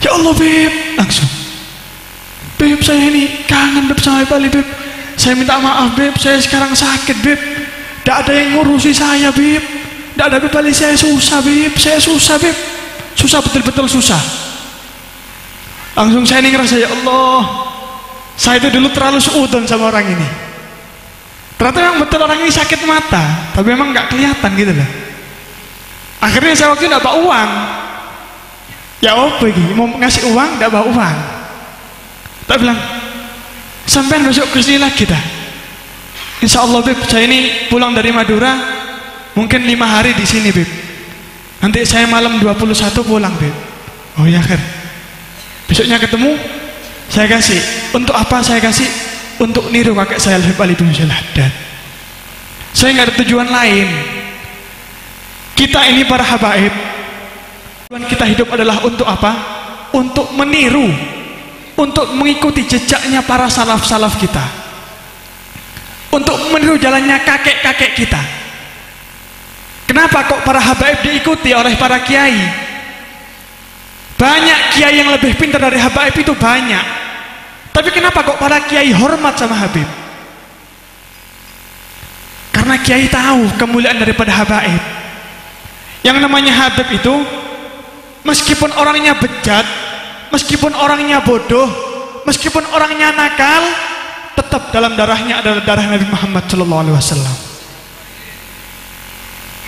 Ya Allah, Beb, langsung. Beb, saya ini kangen, Beb, sama Habib Ali, Beb. Saya minta maaf, Beb, saya sekarang sakit, Beb. Tidak ada yang ngurusi saya, Beb. Tidak ada Habib Ali, saya susah, Beb. Saya susah, Beb. Susah, betul-betul susah. Langsung saya ini ngerasa, ya Allah, saya itu dulu terlalu seudon sama orang ini. Ternyata memang betul orang ini sakit mata, tapi memang nggak kelihatan gitu loh. Akhirnya saya waktu itu nggak bawa uang. Ya apa ini, mau ngasih uang nggak bawa uang. Tak bilang, sampai besok kesini lagi dah. Insya Allah, Beb, saya ini pulang dari Madura, mungkin 5 hari di sini, Beb. Nanti saya malam 21 pulang, Beb. Oh ya, Kher. Besoknya ketemu, saya kasih. Untuk apa saya kasih? Untuk niru kakek saya Habib Ali bin Syekh Al-Haddad. Saya nggak ada tujuan lain. Kita ini para habaib, tujuan kita hidup adalah untuk apa? Untuk meniru, untuk mengikuti jejaknya para salaf-salaf kita, untuk meniru jalannya kakek-kakek kita. Kenapa kok para habaib diikuti oleh para kiai? Banyak kiai yang lebih pintar dari habaib itu banyak. Tapi kenapa kok para kiai hormat sama Habib? Karena kiai tahu kemuliaan daripada habaib. Yang namanya Habib itu, meskipun orangnya bejat, meskipun orangnya bodoh, meskipun orangnya nakal, tetap dalam darahnya adalah darah Nabi Muhammad SAW.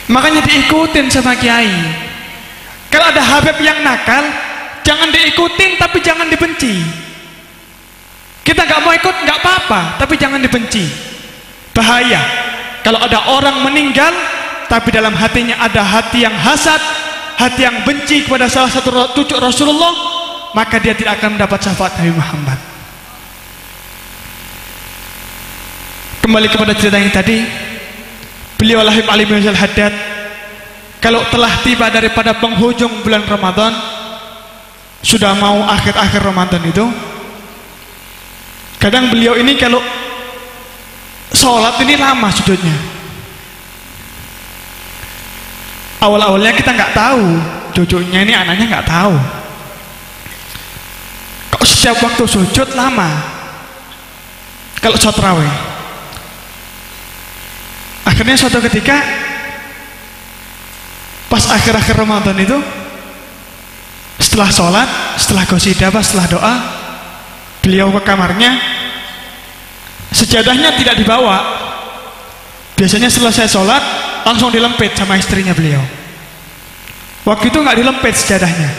Makanya diikutin sama kiai. Kalau ada Habib yang nakal, jangan diikutin, tapi jangan dibenci. Kita nggak mau ikut, nggak apa-apa, tapi jangan dibenci. Bahaya kalau ada orang meninggal tapi dalam hatinya ada hati yang hasad, hati yang benci kepada salah satu cucu Rasulullah, maka dia tidak akan mendapat syafaat Nabi Muhammad. Kembali kepada cerita yang tadi, beliau Habib Ali bin Al-Haddad kalau telah tiba daripada penghujung bulan Ramadan, sudah mau akhir-akhir Ramadan itu, kadang beliau ini kalau sholat ini lama sujudnya. Awal-awalnya kita nggak tahu, cucunya ini anaknya nggak tahu kok setiap waktu sujud lama kalau sholat tarawih. Akhirnya suatu ketika pas akhir-akhir Ramadan itu, setelah sholat, setelah qasidah, setelah doa, beliau ke kamarnya, sejadahnya tidak dibawa. Biasanya selesai sholat langsung dilempit sama istrinya beliau. Waktu itu nggak dilempit sejadahnya,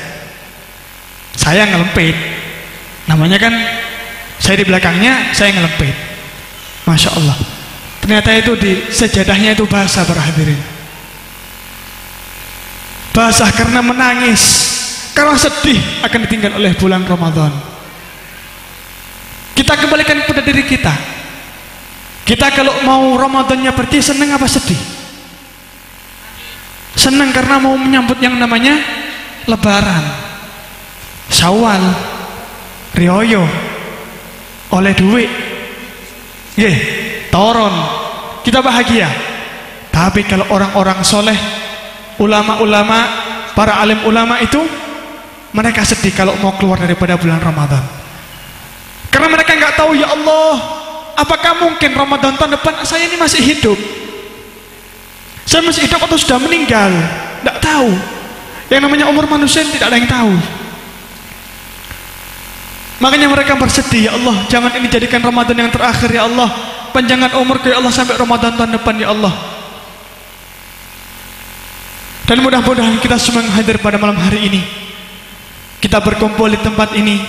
saya ngelempit. Namanya kan saya di belakangnya, saya ngelempit. Masya Allah, ternyata itu di sejadahnya itu basah, para hadirin. Basah karena menangis, karena sedih akan ditinggal oleh bulan Ramadan. Kita kembalikan kepada diri kita. Kita kalau mau Ramadannya pergi, senang apa sedih? Senang karena mau menyambut yang namanya Lebaran, Syawal, Rioyo, oleh duit, toron, kita bahagia. Tapi kalau orang-orang soleh, ulama-ulama, para alim ulama itu, mereka sedih kalau mau keluar daripada bulan Ramadan, karena mereka nggak tahu, ya Allah, apakah mungkin Ramadan tahun depan saya ini masih hidup? Saya masih hidup atau sudah meninggal? Tidak tahu. Yang namanya umur manusia tidak ada yang tahu. Makanya mereka bersedih, ya Allah, jangan ini jadikan Ramadan yang terakhir, ya Allah. Panjangan umurku, ya Allah, sampai Ramadan tahun depan, ya Allah. Dan mudah-mudahan kita semua yang hadir pada malam hari ini, kita berkumpul di tempat ini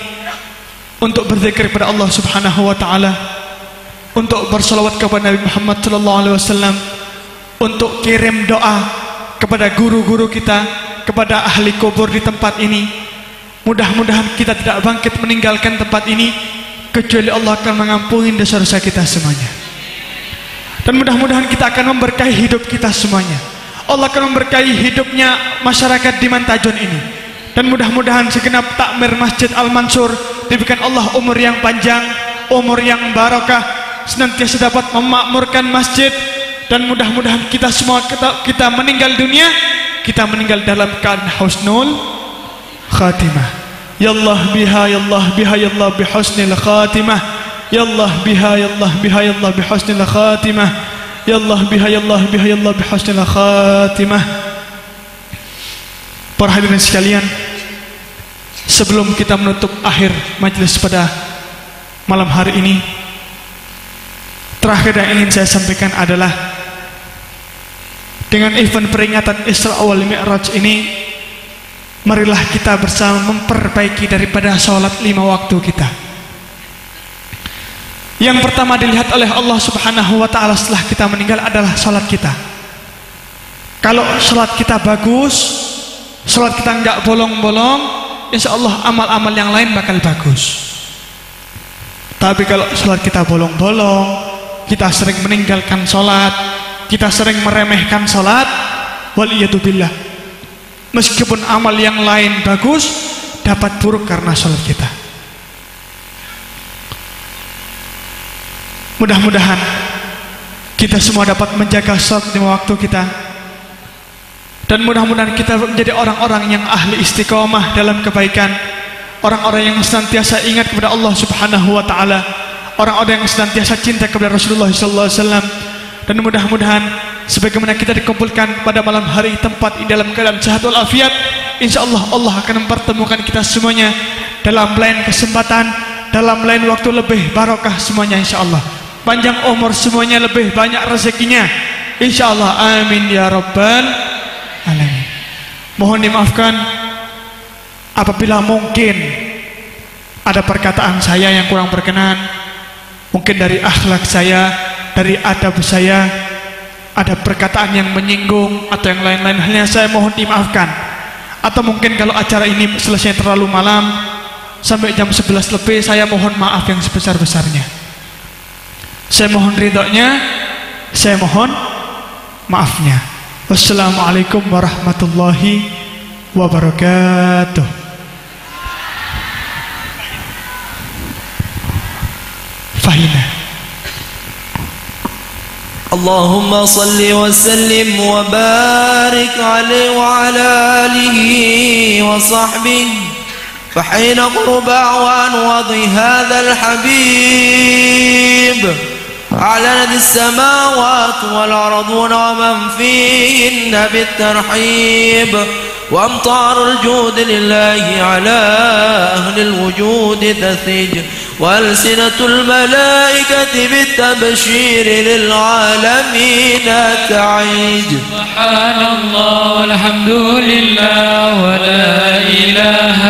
untuk berzikir kepada Allah Subhanahu wa taala, untuk bersalawat kepada Nabi Muhammad sallallahu alaihi wasallam, untuk kirim doa kepada guru-guru kita, kepada ahli kubur di tempat ini. Mudah-mudahan kita tidak bangkit meninggalkan tempat ini kecuali Allah akan mengampuni dosa-dosa kita semuanya. Dan mudah-mudahan kita akan memberkahi hidup kita semuanya. Allah akan memberkahi hidupnya masyarakat di Mantajun ini. Dan mudah-mudahan segenap takmir Masjid Al-Mansur diberikan Allah umur yang panjang, umur yang barakah, senantiasa dapat memakmurkan masjid. Dan mudah-mudahan kita semua kita meninggal dunia, kita meninggal dalam keadaan husnul khatimah. Ya Allah biha, ya Allah biha, ya Allah bihusnil khatimah. Ya Allah biha, ya Allah biha, ya Allah bihusnil khatimah. Ya Allah biha, ya Allah biha, ya Allah bihusnil khatimah. Para hadirin sekalian, sebelum kita menutup akhir majelis pada malam hari ini, terakhir yang ingin saya sampaikan adalah, dengan event peringatan Isra wal Mi'raj ini, marilah kita bersama memperbaiki daripada sholat 5 waktu kita. Yang pertama dilihat oleh Allah Subhanahu wa ta'ala setelah kita meninggal adalah sholat kita. Kalau sholat kita bagus, sholat kita nggak bolong-bolong, insya Allah amal-amal yang lain bakal bagus. Tapi kalau sholat kita bolong-bolong, kita sering meninggalkan sholat, kita sering meremehkan sholat, waliyatubillah, meskipun amal yang lain bagus, dapat buruk karena sholat kita. Mudah-mudahan kita semua dapat menjaga sholat 5 waktu kita, dan mudah-mudahan kita menjadi orang-orang yang ahli istiqomah dalam kebaikan, orang-orang yang senantiasa ingat kepada Allah Subhanahu wa ta'ala, orang-orang yang senantiasa cinta kepada Rasulullah SAW. Dan mudah-mudahan sebagaimana kita dikumpulkan pada malam hari tempat ini dalam keadaan sehat walafiat, insya Allah Allah akan mempertemukan kita semuanya dalam lain kesempatan, dalam lain waktu lebih barokah semuanya, insya Allah. Panjang umur semuanya, lebih banyak rezekinya, insya Allah. Amin ya rabbal alamin. Mohon dimaafkan apabila mungkin ada perkataan saya yang kurang berkenan, mungkin dari akhlak saya, dari adab saya, ada perkataan yang menyinggung atau yang lain-lain halnya, saya mohon dimaafkan. Atau mungkin kalau acara ini selesai terlalu malam sampai jam 11 lebih, saya mohon maaf yang sebesar-besarnya. Saya mohon ridhonya, saya mohon maafnya. Wassalamualaikum warahmatullahi wabarakatuh. Fahina. اللهم صل وسلم وبارك عليه وعلى آله وصحبه. فحين قرب أعوان وضع هذا الحبيب أعلنت السماوات والأرضون ومن فيهن بالترحيب، وأمطار الجود لله على أهل الوجود تثيج، وألسنة الملائكة بالتبشير للعالمين تعيج. سبحان الله والحمد لله ولا إله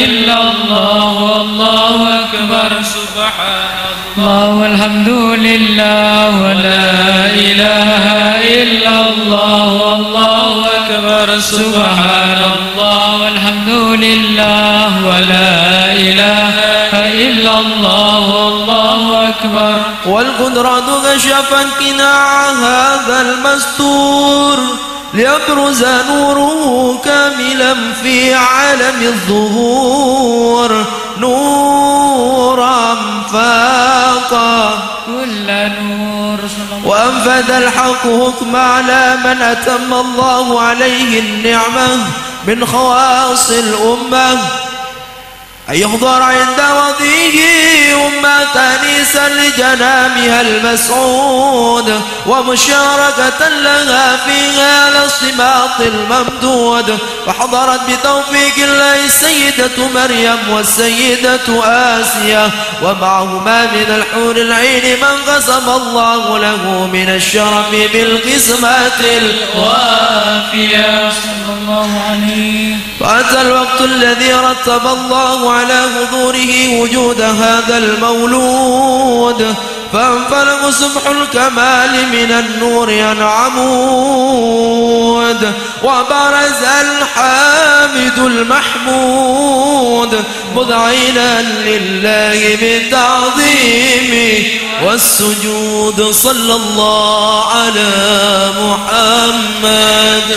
إلا الله والله أكبر. سبحان الله والحمد لله ولا إله إلا الله والله أكبر. سبحان الله والحمد لله ولا إله إلا الله والله أكبر. والقدرة كشفت قناع هذا المستور ليبرز نوره كاملا في عالم الظهور، نورا فاق كل نور. وأنفذ الحق حكم على من أتم الله عليه النعمة من خواص الأمة، أن يحضر عند وضعه أمة تأنيسا لجنامها المسعود، ومشاركة لها فيها الاصطماط الممدود. وحضرت بتوفيق الله السيدة مريم والسيدة آسيا، ومعهما من الحور العين من قسم الله له من الشرف بالقسمة الوافية. صلى الله عليه. فأتى الوقت الذي رتب الله على حضوره وجود هذا المولود، فانفلق سبح الكمال من النور عمود، وبرز الحامد المحمود مذعنا لله بالتعظيم والسجود. صلى الله على محمد.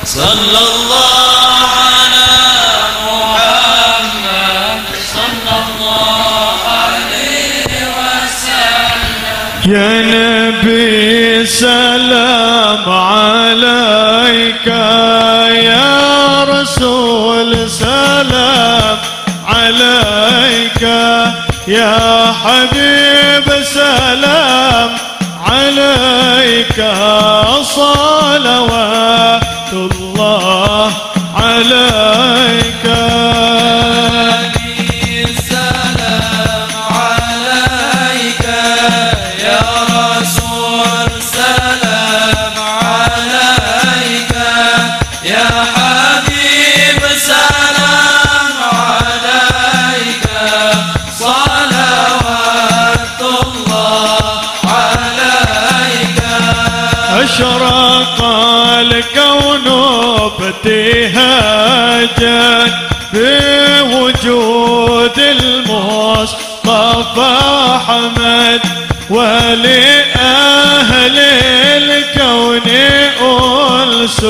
صلى الله على محمد. صلى الله عليه وسلم. يا نبي سلام عليك، يا رسول سلام عليك، يا حبيب سلام عليك، صلوات الله عليك. السلام عليك يا رسول سلام عليك، يا حبيب سلام عليك، صلوات الله عليك. أشرق الكون ابتهاجا بوجود المصطفى أحمد، ولأهل الكون أنس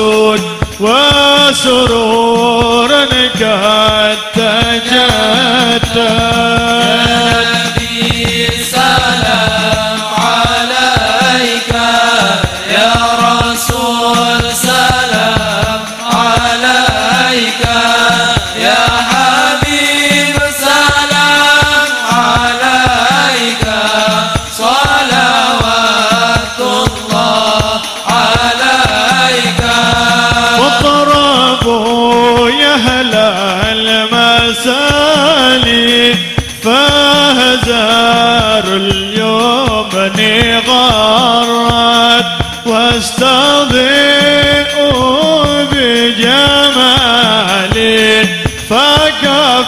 وسرور قد تجدد. سلام عليك يا رسول سلام عليك، يا حبيب سلام عليك، صلوات الله عليك. واضربوا يا أهل المسالي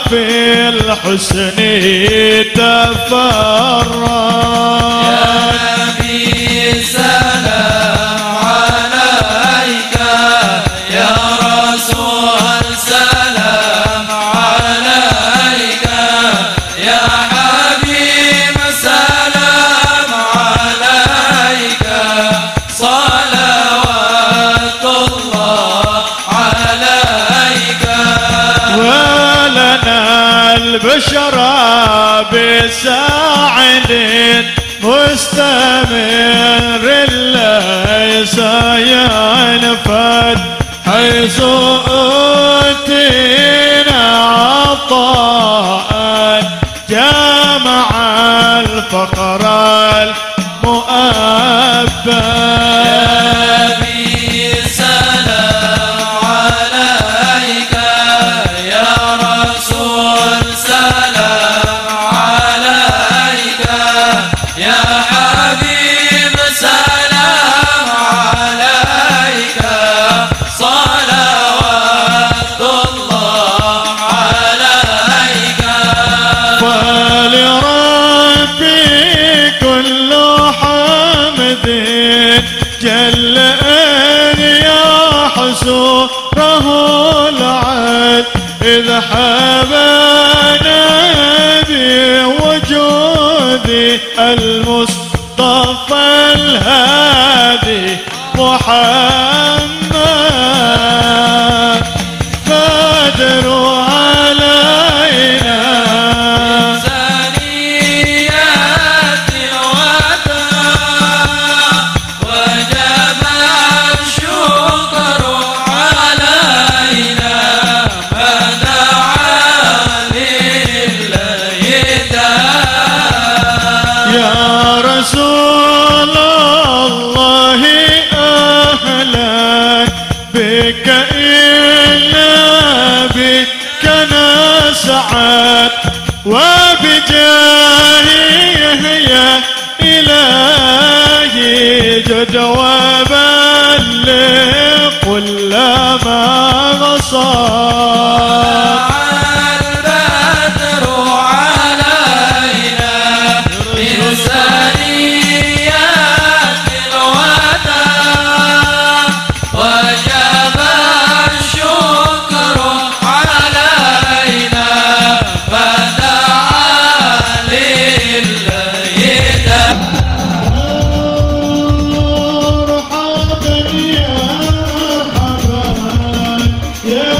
في الحسن تفرد يا نبي سلام عليك يا رسول سلام عليك يا حبيب سلام عليك صلوات الله عليك ولنا البشرى بساعد مستمر ليس ينفد حيث أوتينا عطاء جمع الفقر المؤبد سلام عليك يا رسول سلام عليك يا حبيب سلام عليك صلوات الله عليك فلربي كل حمد جل أن يحصره العد إذ حبانا بوجودي المصطفى الهادي محمد بدر علينا ثنيات الوداع وجب الشكر علينا فدعا لله يا رسول الله أهلا بك إلا بك نسعد وبجاهه يا إلهي جد وبلغ كل ما غصب البدر علينا من ثنيات الوداع وجب الشكر علينا فدعا لله مرحبا يا مرحبا يا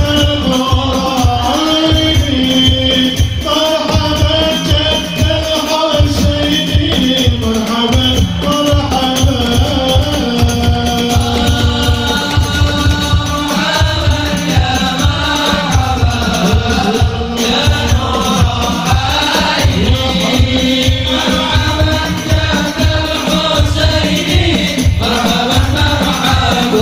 المراعي مرحبا جد الحسين مرحبا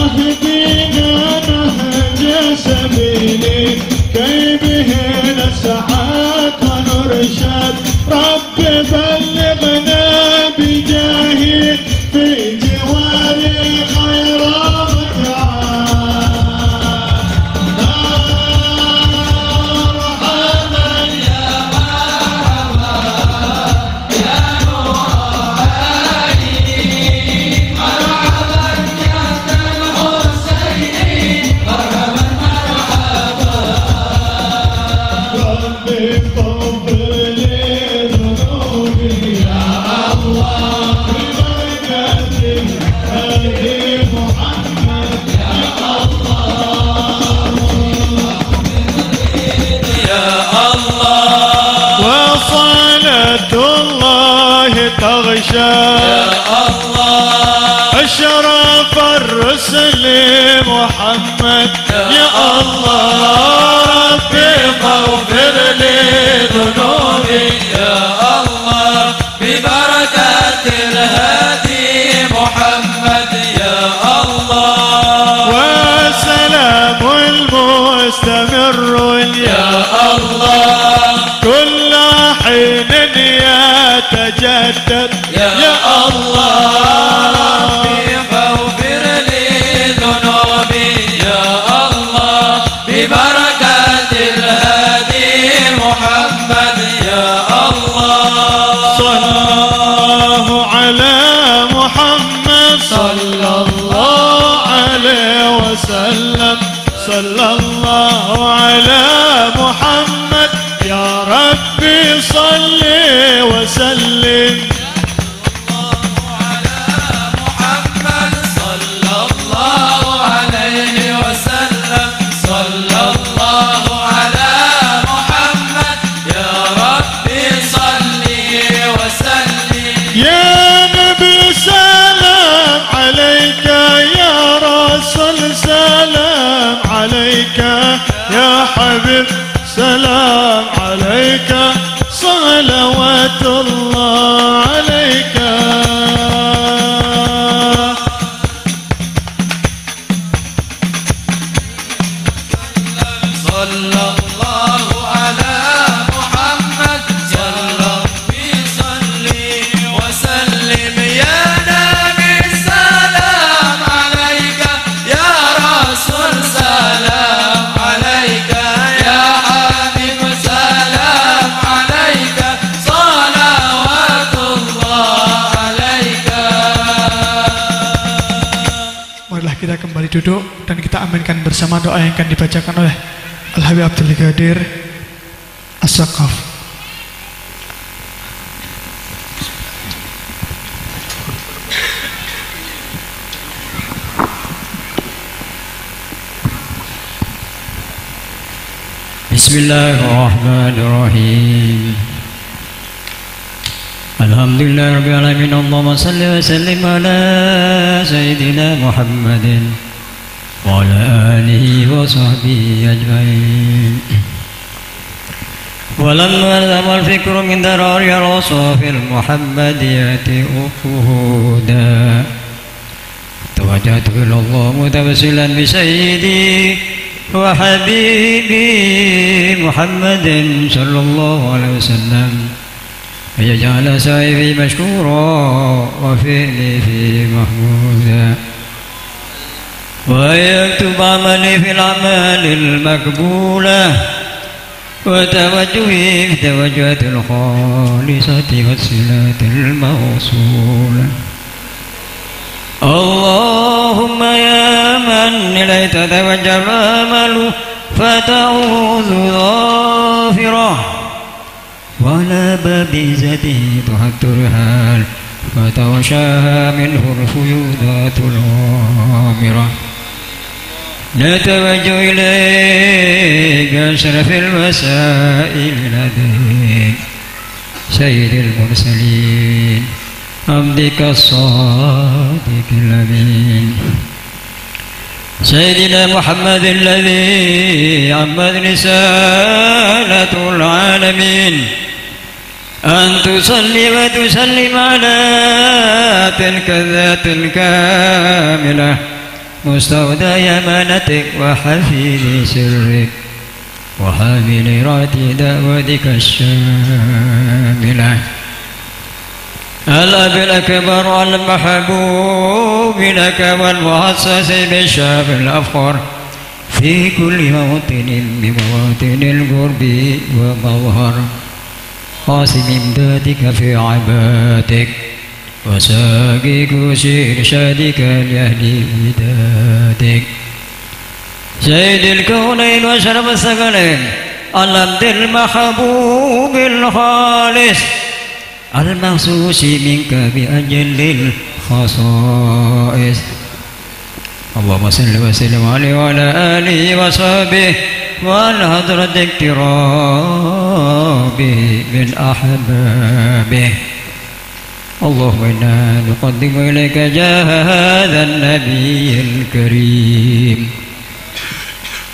واهدنا نهج سبيلي كي به نسعد ونرشد رب بلغنا بجاهي في جواري خير تغشى أشرف الرسل محمد يا الله ربي اغفر لي ذنوبي يا الله ببركة الهادي محمد يا الله وسلام المستمر يا الله كل حين يتجدد يا الله ربي فاغفر لي ذنوبي يا الله ببركة صل وسلم سلام عليك يا حبيب سلام عليك صلوات الله عليك صلى الله على محمد يا ربي صل وسلم يا نبي سلام عليك يا رسول سلام عليك يا حبيب سلام عليك صلوات الله عليك. Marilah kita kembali duduk dan kita aminkan bersama doa yang akan dibacakan oleh Al-Habib Abdul Qadir As-Saqaf. Bismillahirrahmanirrahim. Alhamdulillah Rabbil Alamin. Allahumma salli wa sallim ala Sayyidina Muhammadin wa ala alihi wa sahbihi ajma'in. ولما ذهب الفكر من درار الأوصاف المحمدية أفهودا توجهت إلى الله متوسلا بسيدي وحبيبي محمد صلى الله عليه وسلم أن يجعل سعي مشكورا وفعلي فيه محمودا وأن يكتب عملي في الأعمال المقبولة وتوجهي في توجهات الخالصة والصلات الموصولة. اللهم يا من إليك توجه الأمل فتعوذ ظافرة وعلى باب عزته تحط الرحال فتغشاها منه الفيوضات الغامرة. نتوجه إليك أشرف الوسائل لديك سيد المرسلين عبدك الصادق الأمين سيدنا محمد الذي عمت رسالة العالمين أن تصلي وتسلم على تلك الذات الكاملة مستودع أمانتك وحفيظ سرك وحامل راية دعوتك الشاملة الأب الأكبر المحبوب لك والمؤسس بالشاف الأفخر في كل موطن بمواطن القرب ومظهر قاسم إمدادك في عبادك وساقي كوش إرشادك لأهل بدادك سيد الكونين وشرف الثقلين العبد المحبوب الخالص المخصوص منك بأجل الخصائص. اللهم صل وسلم عليه وعلى آله وصحبه وعلى حضرة اقترابه من أحبابه. اللهم إنا نقدم إليك جاه هذا النبي الكريم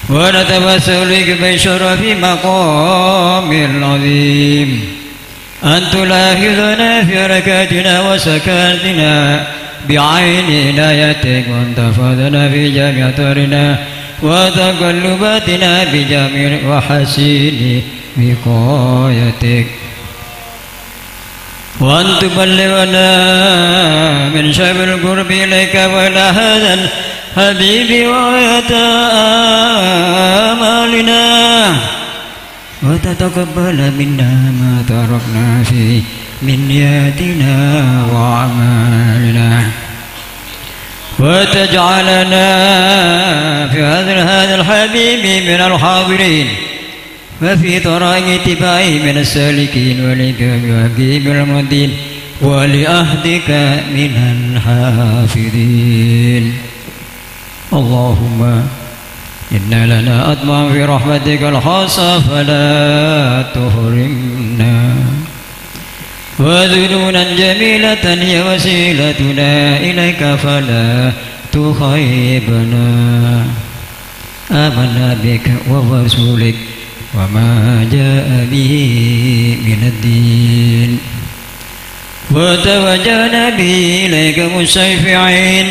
ونتوسل بك بشرف مقام العظيم أن تلاحظنا في حركاتنا وسكناتنا بعين عنايتك وأن تحفظنا في جميع طرنا وتقلباتنا بجميع وحسين وقايتك وأن تبلغنا من شر القرب إليك وإلى هذا الحبيب وآية آمالنا وتتقبل منا ما تركنا فيه من نياتنا وأعمالنا وتجعلنا في هذا الحبيب من الحاضرين وفي طرائق اتباعه من السالكين ولكم وحكيم المدين ولأهدك من الحافظين. اللهم إنا لنا أطمع في رحمتك الخاصة فلا تحرمنا، وذنونا جميلة هي وسيلتنا إليك فلا تخيبنا. آمنا بك ورسولك وما جاء به من الدين، وتوجهنا به إليك مستشفعين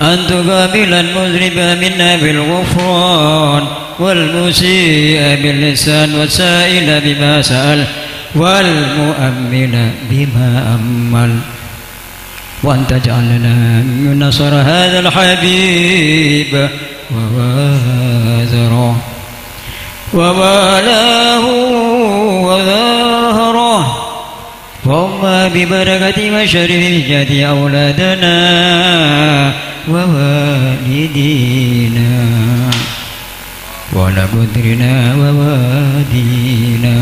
أن تقابل المذنب منا بالغفران والمسيء باللسان والسائل بما سأل والمؤمن بما أمل، وأن تجعلنا من نصر هذا الحبيب ووازره ووالاه وظاهره، وما ببركة وشريجة أولادنا ووالدينا ولقدرنا ووادينا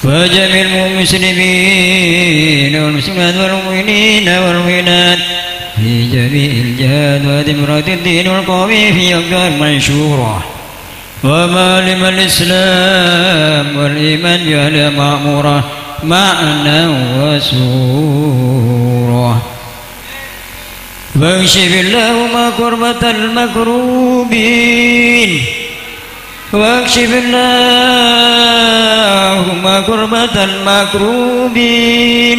وجميع المسلمين والمسلمات والمؤمنين والمؤمنات في جميع الجهاد ودمرة الدين والقوم في أقدار منشورة ومعلم الإسلام والإيمان بأهل مأمورة معنى وسورة. واكشف اللهم كربة المكروبين، واكشف اللهم كربة المكروبين،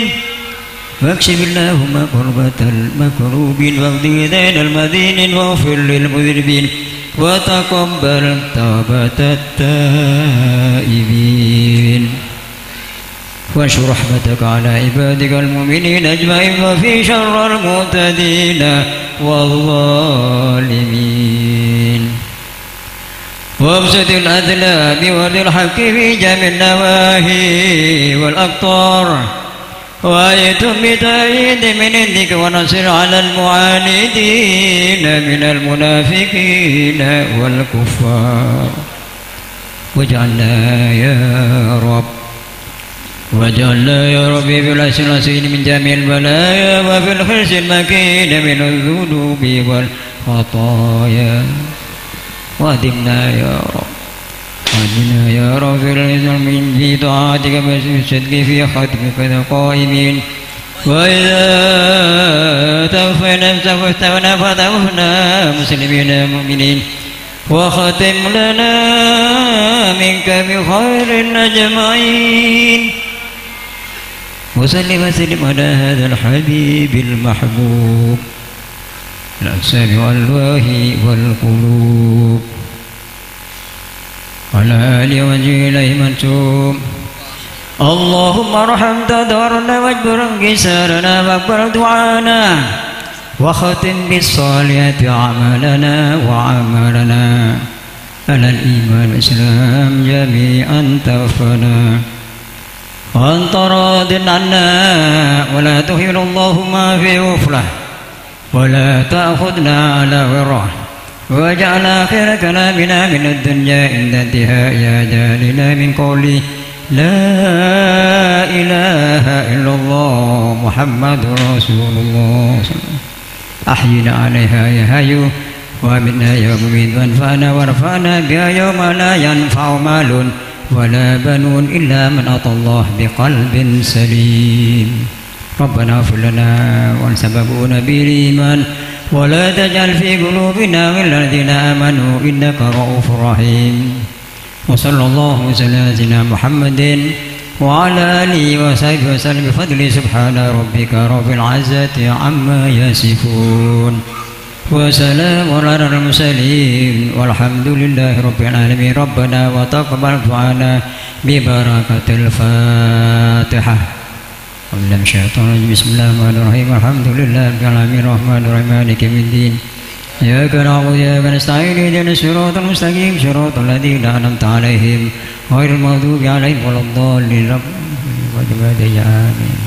واكشف اللهم كربة المكروبين، واقضي دين المدين واغفر للمذنبين، وتقبل توبة التائبين، وانشر رحمتك على عبادك المؤمنين أجمعين، وفي شر المعتدين والظالمين، وابسط الأذلام والحق في جميع النواهي والأقطار، وآية بتأييد من عندك ونصر على المعاندين من المنافقين والكفار، واجعلنا يا رب، واجعلنا يا ربي في العسر الأسين من جميع البلايا، وفي الخرس المكين من الذنوب والخطايا، وادمنا يا رب، واهدنا يا رب في طاعتك بالصدق في خدمك قائمين، وإذا توفينا فاستغفرنا فتوفنا مسلمين مؤمنين، وختم لنا منك بخير أجمعين، وسلم وسلم على هذا الحبيب المحبوب الأجسام والأرواح والقلوب، وعلى آله وصحبه إليه منسوب. اللهم ارحم تدارنا واجبر انكسارنا واقبل دعانا، وختم بالصالحات أعمالنا وعملنا على الإيمان والإسلام جميعا توفنا، وأنت راض عنا ولا تهين اللهم في غفلة، ولا تأخذنا على وره، واجعل آخر كلامنا من الدنيا عند انتهاء أجالنا من قولي لا إله إلا الله محمد رسول الله. أحينا عليها يا حي وامنا يا مميت، وانفعنا وارفعنا بها يوم لا ينفع مال ولا بنون إلا من أتى الله بقلب سليم. ربنا اغفر لنا ولسببنا بالإيمان، ولا تجعل في قلوبنا غلا للذين آمنوا إنك رؤوف رحيم. وصلى الله وسلم على سيدنا محمد وعلى آله وصحبه وسلم بفضل سبحان ربك رب العزة عما يصفون، وسلام على المرسلين والحمد لله رب العالمين. ربنا وتقبل دعانا ببركة الفاتحة. أعوذ الشيطان الرجيم. بسم الله الرحمن الرحيم. الحمد لله رب العالمين الرحمن الرحيم مالك يوم الدين. إياك نعبد وإياك نستعين اهدنا الصراط المستقيم صراط الذين أنعمت عليهم غير المغضوب عليهم ولا الضالين. آمين.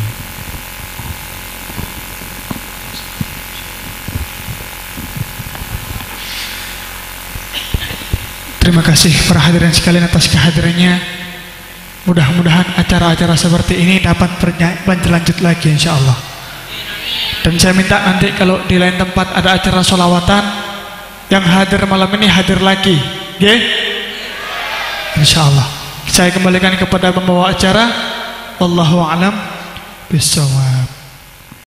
Terima kasih para hadirin sekalian atas kehadirannya. Mudah-mudahan acara-acara seperti ini dapat berlanjut lagi insyaallah. Dan saya minta nanti kalau di lain tempat ada acara sholawatan, yang hadir malam ini hadir lagi, oke? Insyaallah. Saya kembalikan kepada pembawa acara. Wallahu a'lam bishawab.